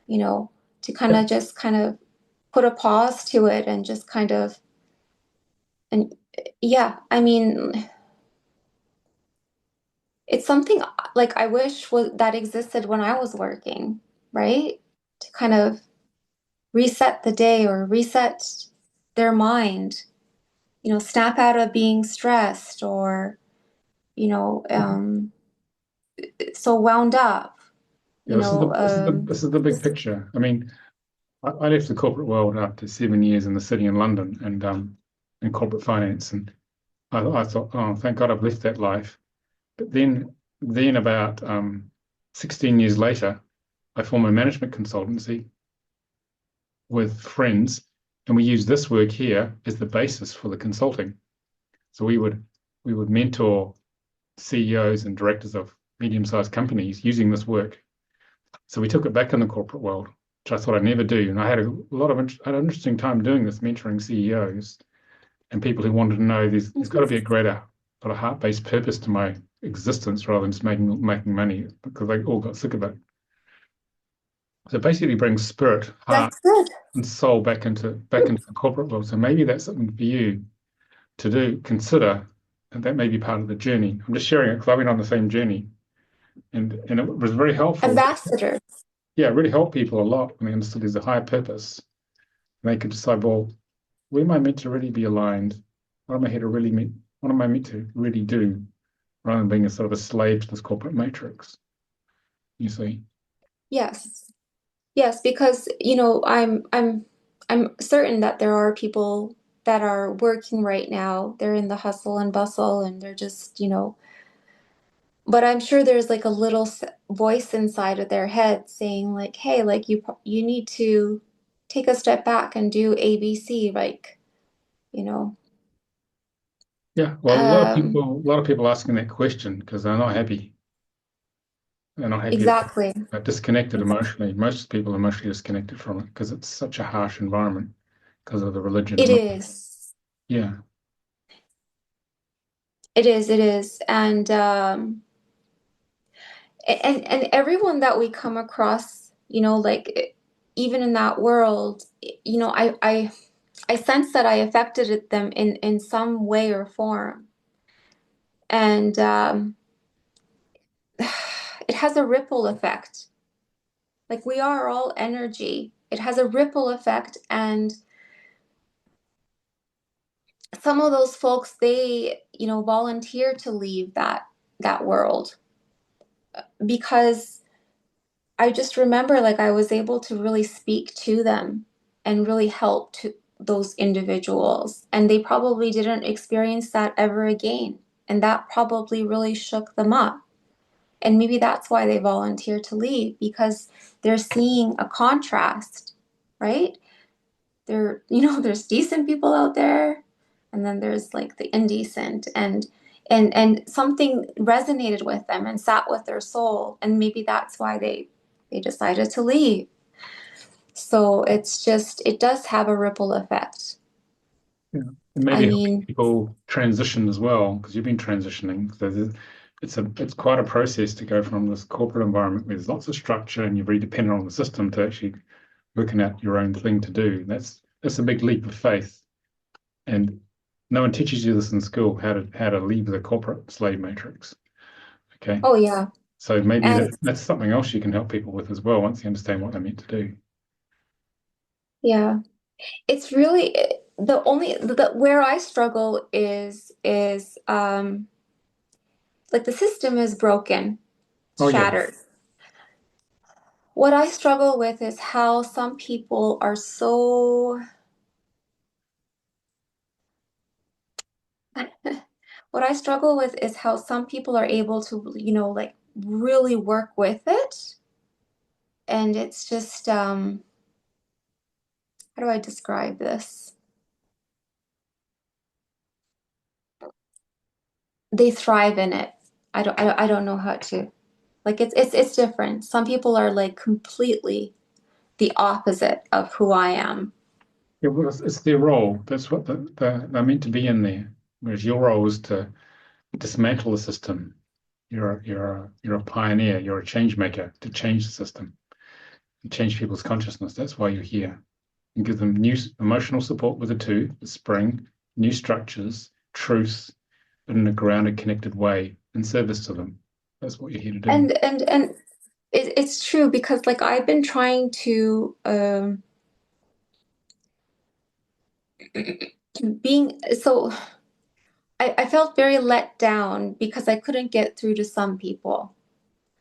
you know, to kind of put a pause to it and just kind of and yeah, I mean, it's something like I wish that existed when I was working, right? To kind of reset the day or reset their mind, snap out of being stressed or, you know, so wound up, yeah, this is the big just, picture. I mean, I left the corporate world after 7 years in the city in London and in corporate finance, and I thought, oh, thank God I've left that life. But then about 16 years later, I formed a management consultancy with friends, and we use this work here as the basis for the consulting. So we would mentor CEOs and directors of medium-sized companies using this work. So we took it back in the corporate world, which I thought I'd never do. And I had I had an interesting time doing this, mentoring CEOs and people who wanted to know there's got to be a greater sort of heart-based purpose to my existence rather than just making money because they all got sick of it. So it basically brings spirit, heart, that's good. and soul back into the corporate world. So maybe that's something for you to do, consider, and that may be part of the journey. I'm just sharing it because I went on the same journey, and it was very helpful. Ambassador. Yeah, it really helped people a lot when they understood there's a higher purpose. And they could decide, well, where am I meant to really be aligned? What am I here to really meet? What am I meant to really do, rather than being a sort of a slave to this corporate matrix? You see? Yes. Yes, because I'm certain that there are people that are working right now. They're in the hustle and bustle and they're just, but I'm sure there's like a little voice inside of their head saying like, "Hey, like you need to take a step back and do ABC," like, you know. Yeah. Well, Um, a lot of people asking that question because they're not happy. They're not happy about it. exactly. They're disconnected emotionally. Most people are emotionally disconnected from it because it's such a harsh environment because of the religion It and is. yeah. It is. It is. And everyone that we come across, like even in that world, I sense that I affected them in some way or form, and it has a ripple effect. Like we are all energy. It has a ripple effect, and some of those folks they volunteer to leave that world because I just remember like I was able to really speak to them and really help to those individuals. And they probably didn't experience that ever again. And that probably really shook them up. And maybe that's why they volunteer to leave because they're seeing a contrast, right? There's decent people out there, and then there's like the indecent and something resonated with them and sat with their soul, and maybe that's why they decided to leave. So it does have a ripple effect. Yeah. And I maybe helping mean, people transition as well, because you've been transitioning. So it's quite a process to go from this corporate environment where there's lots of structure and you're very dependent on the system to actually working out your own thing to do. That's a big leap of faith. And no one teaches you this in school, how to leave the corporate slave matrix. Okay. oh yeah, So maybe And that's something else you can help people with as well once you understand what they're meant to do. yeah, it's really the only the where I struggle is like the system is broken, Oh yeah. shattered. What I struggle with is how some people are so what I struggle with is how some people are able to, like really work with it. And it's just, how do I describe this? They thrive in it. I don't know how to, like, it's different. Some people are like completely the opposite of who I am. Yeah, well, it's their role. That's what they're meant to be in there. Whereas your role is to dismantle the system. You're a pioneer. You're a change maker to change the system and change people's consciousness. That's why you're here. And give them new emotional support with the two, the spring, new structures, truth, but in a grounded, connected way in service to them. That's what you're here to do. And it's true because like I've been trying to being so I felt very let down because I couldn't get through to some people.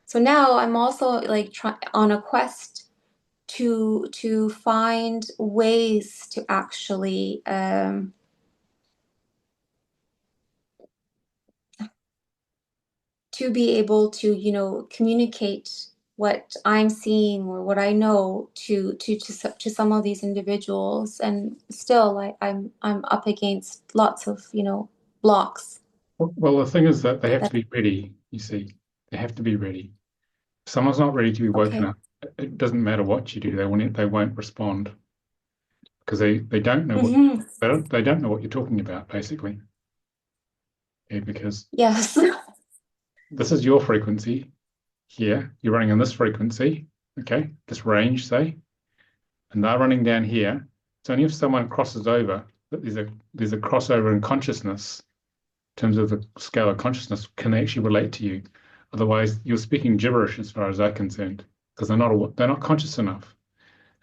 So now I'm also like on a quest to find ways to actually to be able to, communicate what I'm seeing or what I know to some of these individuals. And still, I'm up against lots of, blocks. Well, the thing is that they have to That be ready, you see. They have to be ready. If someone's not ready to be woken okay. up, it doesn't matter what you do, they won't respond because they don't know what Hmm. they don't know what you're talking about, basically. Yeah, because Yes. this is your frequency here. You're running on this frequency, okay, this range, say, and they're running down here. It's only if someone crosses over that there's a crossover in consciousness in terms of the scale of consciousness can they actually relate to you. Otherwise, you're speaking gibberish as far as I'm concerned because they're not conscious enough.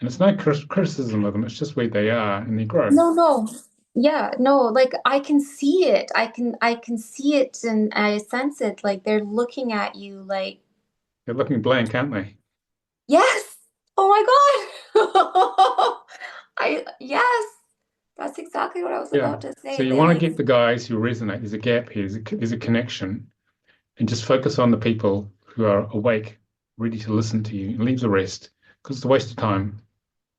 And it's no criticism of them. It's just where they are in their growth. No, no. Yeah, no, like I can see it. I can see it and I sense it. Like they're looking at you like, They're looking blank, aren't they? yes. Oh my God. Yes. That's exactly what I was Yeah. about to So say. you They want to like, get the guys who resonate. There's a gap here. There's a connection, and just focus on the people who are awake, ready to listen to you, and leave the rest because it's a waste of time.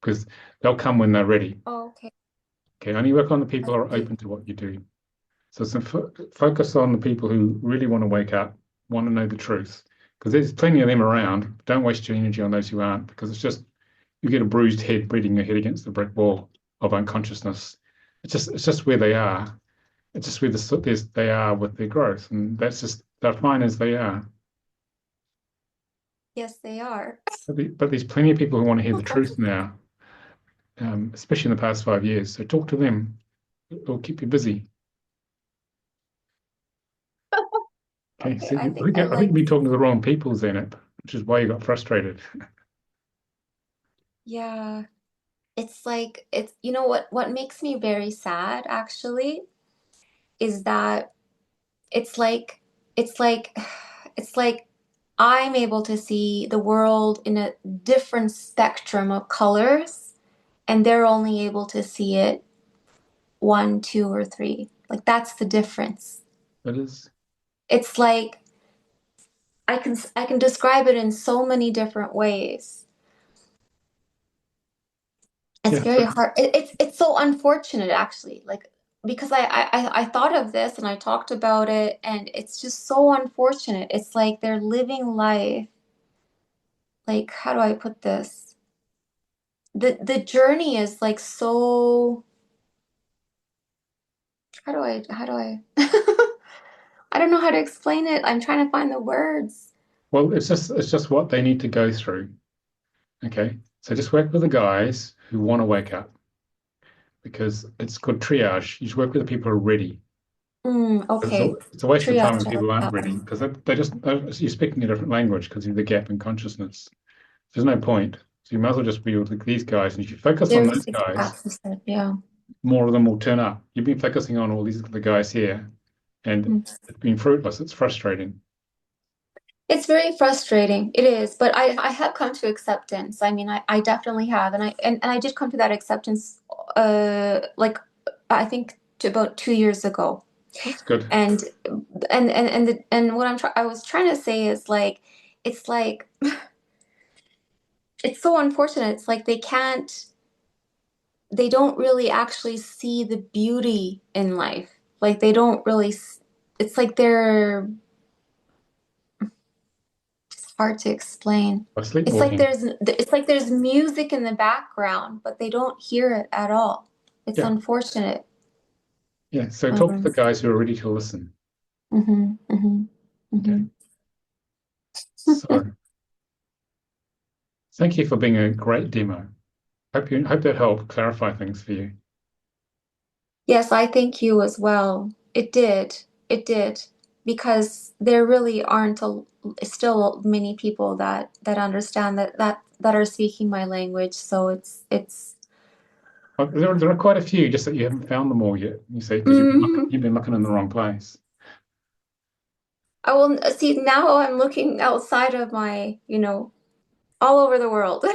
Because they'll come when they're ready. oh, okay. Okay. Only work on the people who are Do, open to what you do. So focus on the people who really want to wake up, want to know the truth, because there's plenty of them around. Don't waste your energy on those who aren't, because it's just you get a bruised head beating your head against the brick wall of unconsciousness. It's just where they are. It's just where they are with their growth, and that's just they're fine as they are. yes, they are. But there's plenty of people who want to hear the truth now, especially in the past 5 years. So talk to them. It'll keep you busy. Okay, Okay, so I think I I think like, you've been talking to the wrong people, Zenit, which is why you got frustrated. yeah. It's like it's what makes me very sad actually is that it's like it's like it's like I'm able to see the world in a different spectrum of colors and they're only able to see it one, two, or three. Like that's the difference. It is, It's like I can describe it in so many different ways. It's yeah. very hard. It's so unfortunate actually. Like because I thought of this and I talked about it and it's just so unfortunate. It's like they're living life. Like how do I put this? The journey is like so how do I I don't know how to explain it. I'm trying to find the words. Well, it's just what they need to go through. Okay, so just work with the guys who want to wake up because it's called triage. You just work with the people who are ready. Okay. It's a waste of time Triage when to look people aren't that reading one. because you're speaking a different language because of the gap in consciousness. There's no point. So you might as well just be with these guys. And if you focus on There's those six guys, abscesses, yeah. more of them will turn up. You've been focusing on all these other guys here, and Mm. it's been fruitless. It's frustrating. It's very frustrating. It is, but I have come to acceptance. I mean, I definitely have, and I did come to that acceptance, like I think to about 2 years ago. That's good. And and what I was trying to say is like, it's like it's so unfortunate. It's like they don't really actually see the beauty in life. Like they don't really. It's like they're It's hard to explain. By It's like sleepwalking. there's music in the background, but they don't hear it at all. It's Yeah. unfortunate. Yeah. So talk to Um, the guys who are ready to listen. mhm, mhm, Okay. mhm. So thank you for being a great demo. Hope that helped clarify things for you. Yes, I thank you as well. It did. It did. Because there really aren't still many people that understand that are speaking my language. So it's There are quite a few, just that you haven't found them all yet. You see, because Mhm. you've been looking in the wrong place. I will see now I'm looking outside of my, all over the world.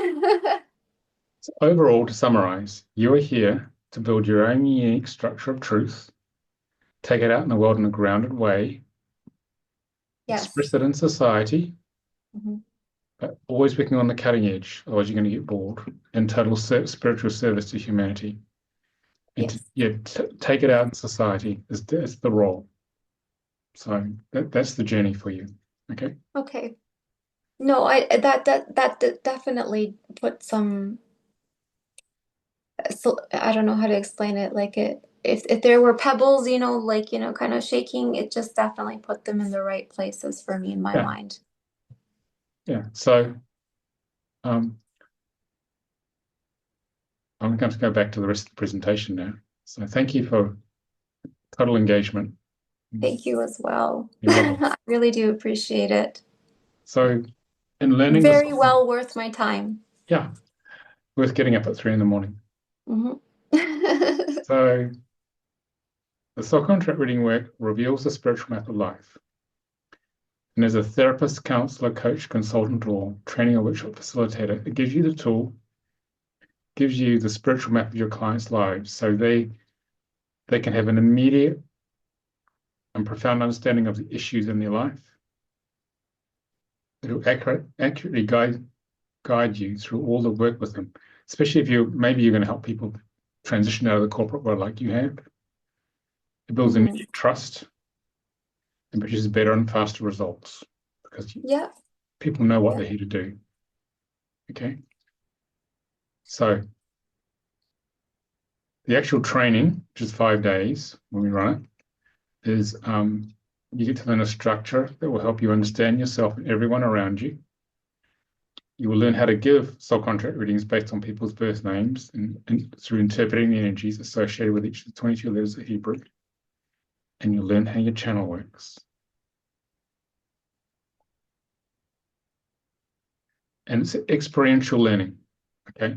So overall, to summarize, you are here to build your own unique structure of truth, take it out in the world in a grounded way, express Yes. it in society, Mhm. but always working on the cutting edge, otherwise you're going to get bored, in total spiritual service to humanity. And to, Yes. yeah, take it out in society is the role. So that's the journey for you. Okay. Okay. No, that definitely put some, so I don't know how to explain it. Like if there were pebbles, like, kind of shaking, it just definitely put them in the right places for me in my Yeah. mind. Yeah. So um, I'm going to go back to the rest of the presentation now. So thank you for total engagement. Thank you as well. You're welcome. I really do appreciate it. So in learning this, Very well worth my time. yeah, worth getting up at 3 in the morning. Mhm. So the soul contract reading work reveals the spiritual map of life. And as a therapist, counselor, coach, consultant, or training or workshop facilitator, it gives you the tool, gives you the spiritual map of your clients' lives so they can have an immediate and profound understanding of the issues in their life. It'll accurately guide you through all the work with them, especially if maybe you're going to help people transition out of the corporate world like you have. It builds Mhm. immediate trust and produces better and faster results because Yeah. people know what Yeah. they're here to do. Okay. So the actual training, which is 5 days when we run it, is you get to learn a structure that will help you understand yourself and everyone around you. You will learn how to give soul contract readings based on people's birth names and through interpreting the energies associated with each of the 22 letters of Hebrew. And you'll learn how your channel works. And it's experiential learning. Okay.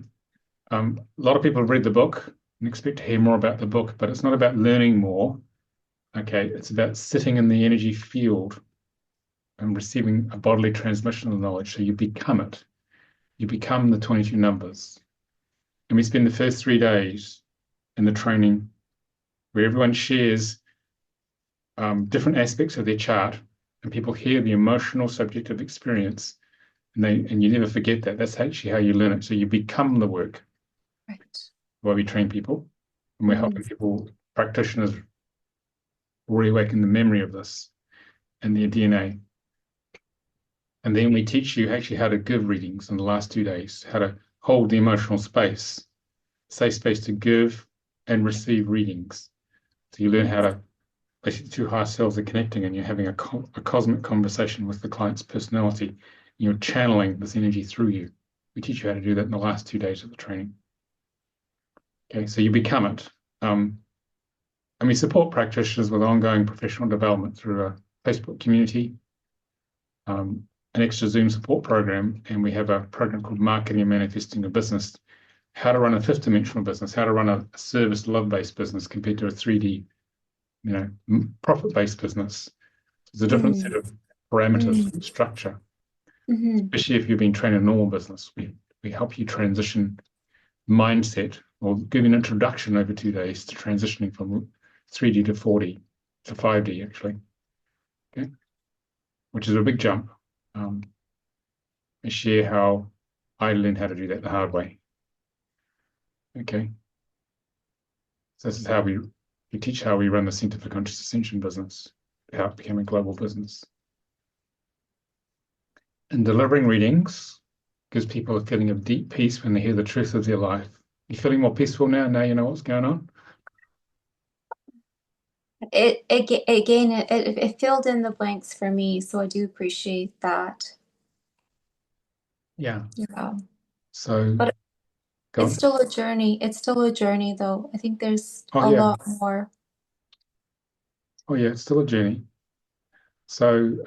A lot of people have read the book and expect to hear more about the book, but it's not about learning more. Okay. It's about sitting in the energy field and receiving a bodily transmission of knowledge. So you become it. You become the 22 numbers. And we spend the first 3 days in the training where everyone shares different aspects of their chart and people hear the emotional subjective experience and you never forget that. That's actually how you learn it. So you become the work Right. while we train people. And we're Mhm. helping people, practitioners, reawaken the memory of this and their DNA. And then we teach you actually how to give readings in the last 2 days, how to hold the emotional space, safe space to give and receive readings. So you learn how to, basically, the two higher selves are connecting and you're having a cosmic conversation with the client's personality. You're channeling this energy through you. We teach you how to do that in the last 2 days of the training. Okay, so you become it. Um, And we support practitioners with ongoing professional development through a Facebook community, an extra Zoom support program, and we have a program called Marketing and Manifesting a Business, how to run a fifth dimensional business, how to run a service love-based business compared to a 3D, profit-based business. There's a different set of parameters and structure, especially if you've been trained in a normal business. We help you transition mindset, or give you an introduction over 2 days to transitioning from 3D to 4D to 5D, actually, okay, which is a big jump. I share how I learned how to do that the hard way. Okay, so this is how we teach how we run the Center for Conscious Ascension business, how it became a global business. And delivering readings gives people a feeling of deep peace when they hear the truth of their life. You feeling more peaceful now? Now you know what's going on? It filled in the blanks for me, so I do appreciate that. Yeah. Yeah. So, But go it's on. still a journey. It's still a journey, though. I think there's Oh a yeah. lot more. Oh yeah, it's still a journey. So,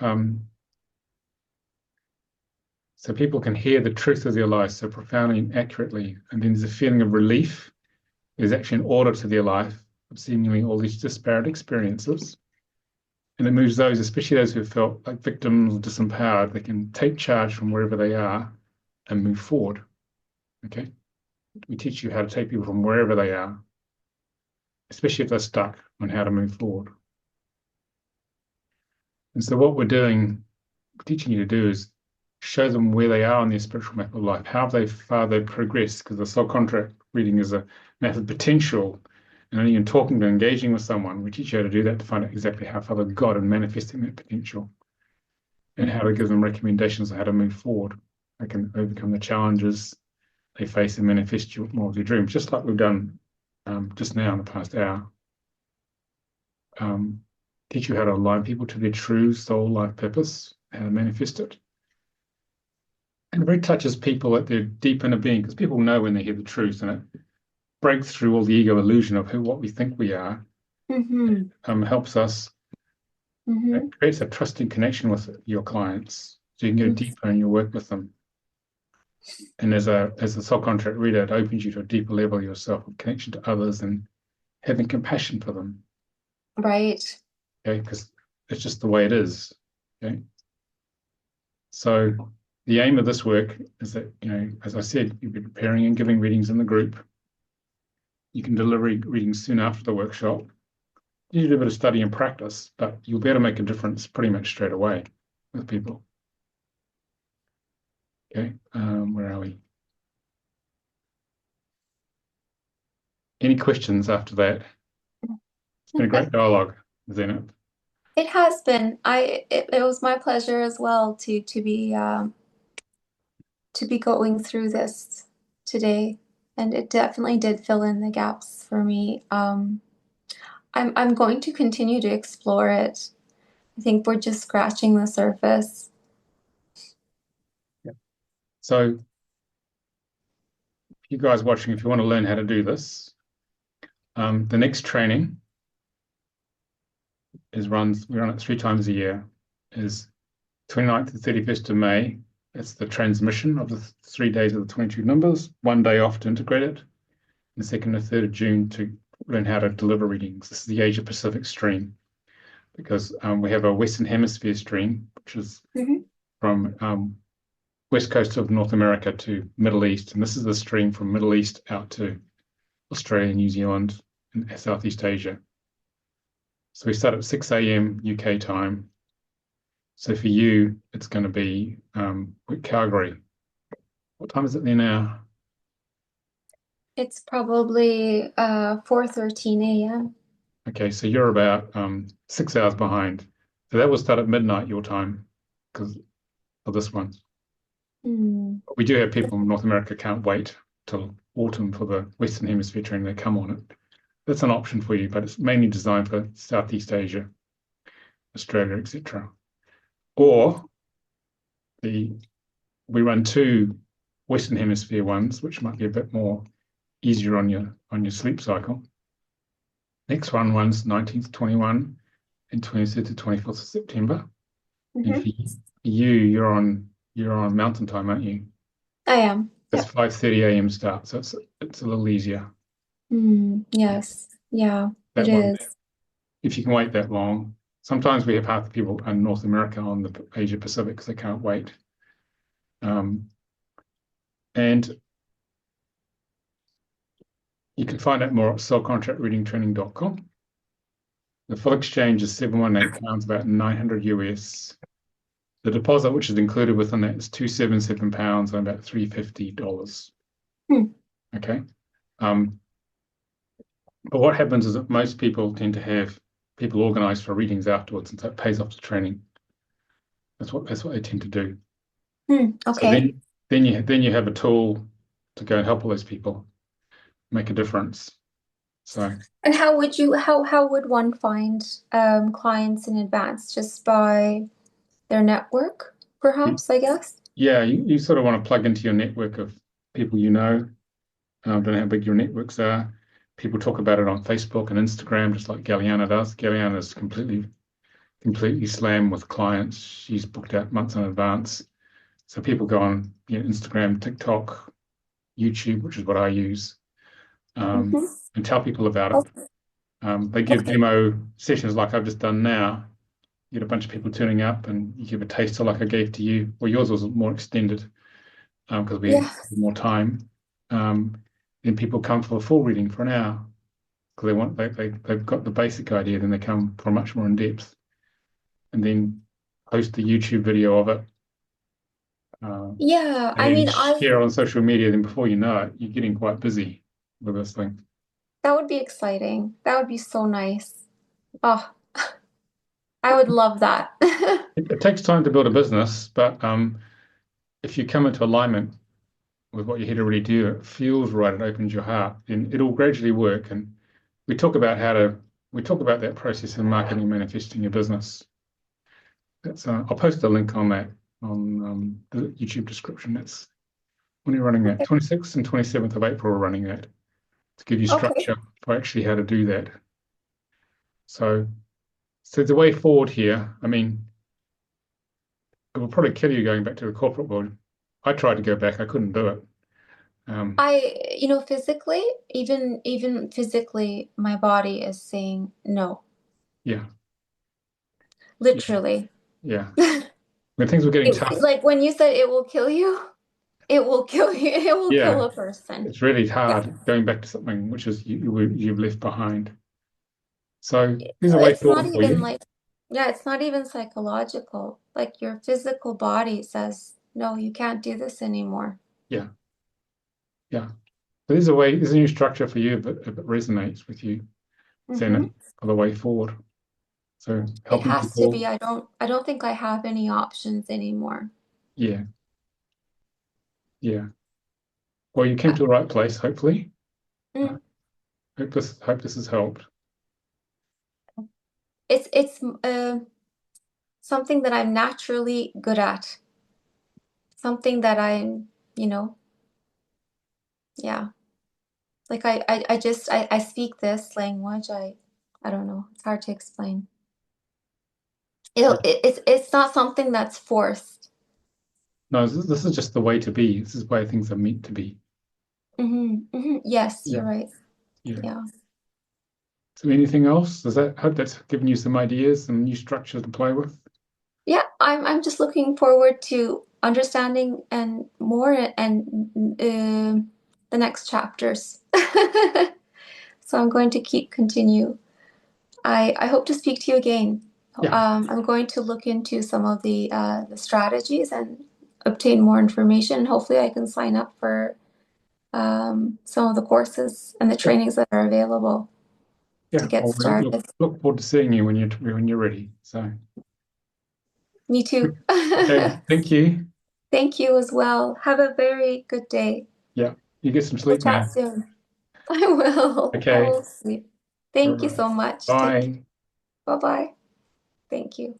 so people can hear the truth of their life so profoundly and accurately, and then there's a feeling of relief. There's actually an order to their life of seemingly all these disparate experiences. And it moves those, especially those who have felt like victims or disempowered, they can take charge from wherever they are and move forward. Okay? We teach you how to take people from wherever they are, especially if they're stuck, on how to move forward. And so what we're doing, teaching you to do, is show them where they are on their spiritual map of life, how far they've progressed, because the soul contract reading is a map of potential. And only in talking to, engaging with someone, we teach you how to do that to find out exactly how far they've got in manifesting that potential, and how to give them recommendations on how to move forward. They can overcome the challenges they face and manifest more of their dreams, just like we've done just now in the past hour. Teach you how to align people to their true soul life purpose, how to manifest it. And it really touches people at their deep inner being, because people know when they hear the truth, and it breaks through all the ego illusion of what we think we are. Helps us. It creates a trusting connection with your clients, so you can go deeper in your work with them. And as a soul contract reader, it opens you to a deeper level of yourself, of connection to others and having compassion for them. Right. Okay, because it's just the way it is. Okay. So the aim of this work is that, as I said, you'll be preparing and giving readings in the group. You can deliver readings soon after the workshop. You do a bit of study and practice, but you'll be able to make a difference pretty much straight away with people. Okay, where are we? Any questions after that? It's been a great dialogue, Zenith. It has been. It was my pleasure as well to be going through this today, and it definitely did fill in the gaps for me. I'm going to continue to explore it. I think we're just scratching the surface. Yeah. So, you guys watching, if you want to learn how to do this, the next training we run it 3 times a year, is 29th to 31st of May. It's the transmission of the 3 days of the 22 numbers, 1 day off to integrate it, and 2nd and 3rd of June to learn how to deliver readings. This is the Asia Pacific stream, because we have a Western Hemisphere stream, which is from west coast of North America to Middle East, and this is the stream from Middle East out to Australia, New Zealand, and Southeast Asia. So we start at 6 a.m. UK time. So for you, it's going to be Calgary. What time is it there now? It's probably 4:13 a.m. Okay, so you're about 6 hours behind. So that will start at midnight your time because of this one. But we do have people in North America can't wait till autumn for the Western Hemisphere training. They come on it. That's an option for you, but it's mainly designed for Southeast Asia, Australia, etc. Or we run 2 Western Hemisphere ones, which might be a bit more easier on your sleep cycle. Next one runs 19th to 21 and 23rd to 24th of September. And Hmm. for you, you're on mountain time, aren't you? I am. It's Yep. 5:30 a.m. start, so it's a little easier. Mm, Yeah, yes. Yeah, it that one. is. If you can wait that long. Sometimes we have half the people in North America on the Asia Pacific because they can't wait. Um, and you can find out more at soulcontractreadingtraining.com. The full exchange is £718, about 900 US. The deposit, which is included within that, is £277 and about $350. Hmm. Okay. Um, but what happens is that most people tend to have people organize for readings afterwards, and so it pays off the training. That's what they tend to do. Hmm. So Okay. then you have a tool to go and help all those people make a difference. So And how would one find clients in advance? Just by their network, you, perhaps, I guess? yeah, you sort of want to plug into your network of people you know. Don't know how big your networks are. People talk about it on Facebook and Instagram, just like Galliana does. Galliana is completely slammed with clients. She's booked out months in advance. So people go on, Instagram, TikTok, YouTube, which is what I use, Hmm. and tell people about it. Okay. They give Okay. demo sessions like I've just done now. You get a bunch of people turning up, and you give a taster like I gave to you. Well, yours was more extended because we Yeah. had more time. Um, then people come for a full reading for an hour because they've got the basic idea. Then they come for much more in depth, and then post the YouTube video of it. Uh, Yeah. and I then mean, share on social media. Then before you know it, you're getting quite busy with this thing. that would be exciting. That would be so nice. Oh, I would love that. It takes time to build a business, but if you come into alignment with what you're here to really do, it feels right, it opens your heart, and it'll gradually work. And we talk about we talk about that process in marketing and manifesting your business. I'll post a link on that on the YouTube description. That's when you're running that. Okay. 26th and 27th of April, we're running that to give you Okay. structure for actually how to do that. So, so the way forward here, I mean, it will probably kill you going back to the corporate world. I tried to go back, I couldn't do it. Um, Physically, even physically, my body is saying no, yeah, yeah, literally. yeah. When things were getting tough, Like when you said it will kill you, it will kill you. It will kill yeah, a person. it's really Yeah. hard going back to something which is you've left behind. So there's a way It's not forward for even you. like, yeah, it's not even psychological. Like your physical body says, no, you can't do this anymore. Yeah, yeah. There's a new structure for you if it resonates with you, then Hmm. for the way forward. So It helping has to be. people, I don't think I have any options anymore. yeah, yeah. Well, you came Uh, to the right place, hopefully. Uh, mm, hope this has helped. it's something that I'm naturally good at. Something that I'm, you know, yeah. Like I speak this language. I don't know. It's hard to explain. Yeah. It's not something that's forced. No, this is just the way to be. This is where things are meant to be. Yes, you're Yeah, right. yeah. Yeah. So anything else? Hope that's given you some ideas and new structure to play with? Yeah, I'm just looking forward to understanding and more and the next chapters. So I'm going to keep continue. I hope to speak to you again. Yeah, I'm going to look into some of the strategies and obtain more information. Hopefully, I can sign up for some of the courses and the yeah, trainings that are available to yeah. get Well, we look started. look forward to seeing you when you're ready. So, Me too. okay, thank you. Thank you as well. Have a very good day. Yeah, you get some We'll sleep chat now. soon. I will. I Okay, will sleep. all Thank you right. so much. Take care. Bye. Bye bye. Thank you.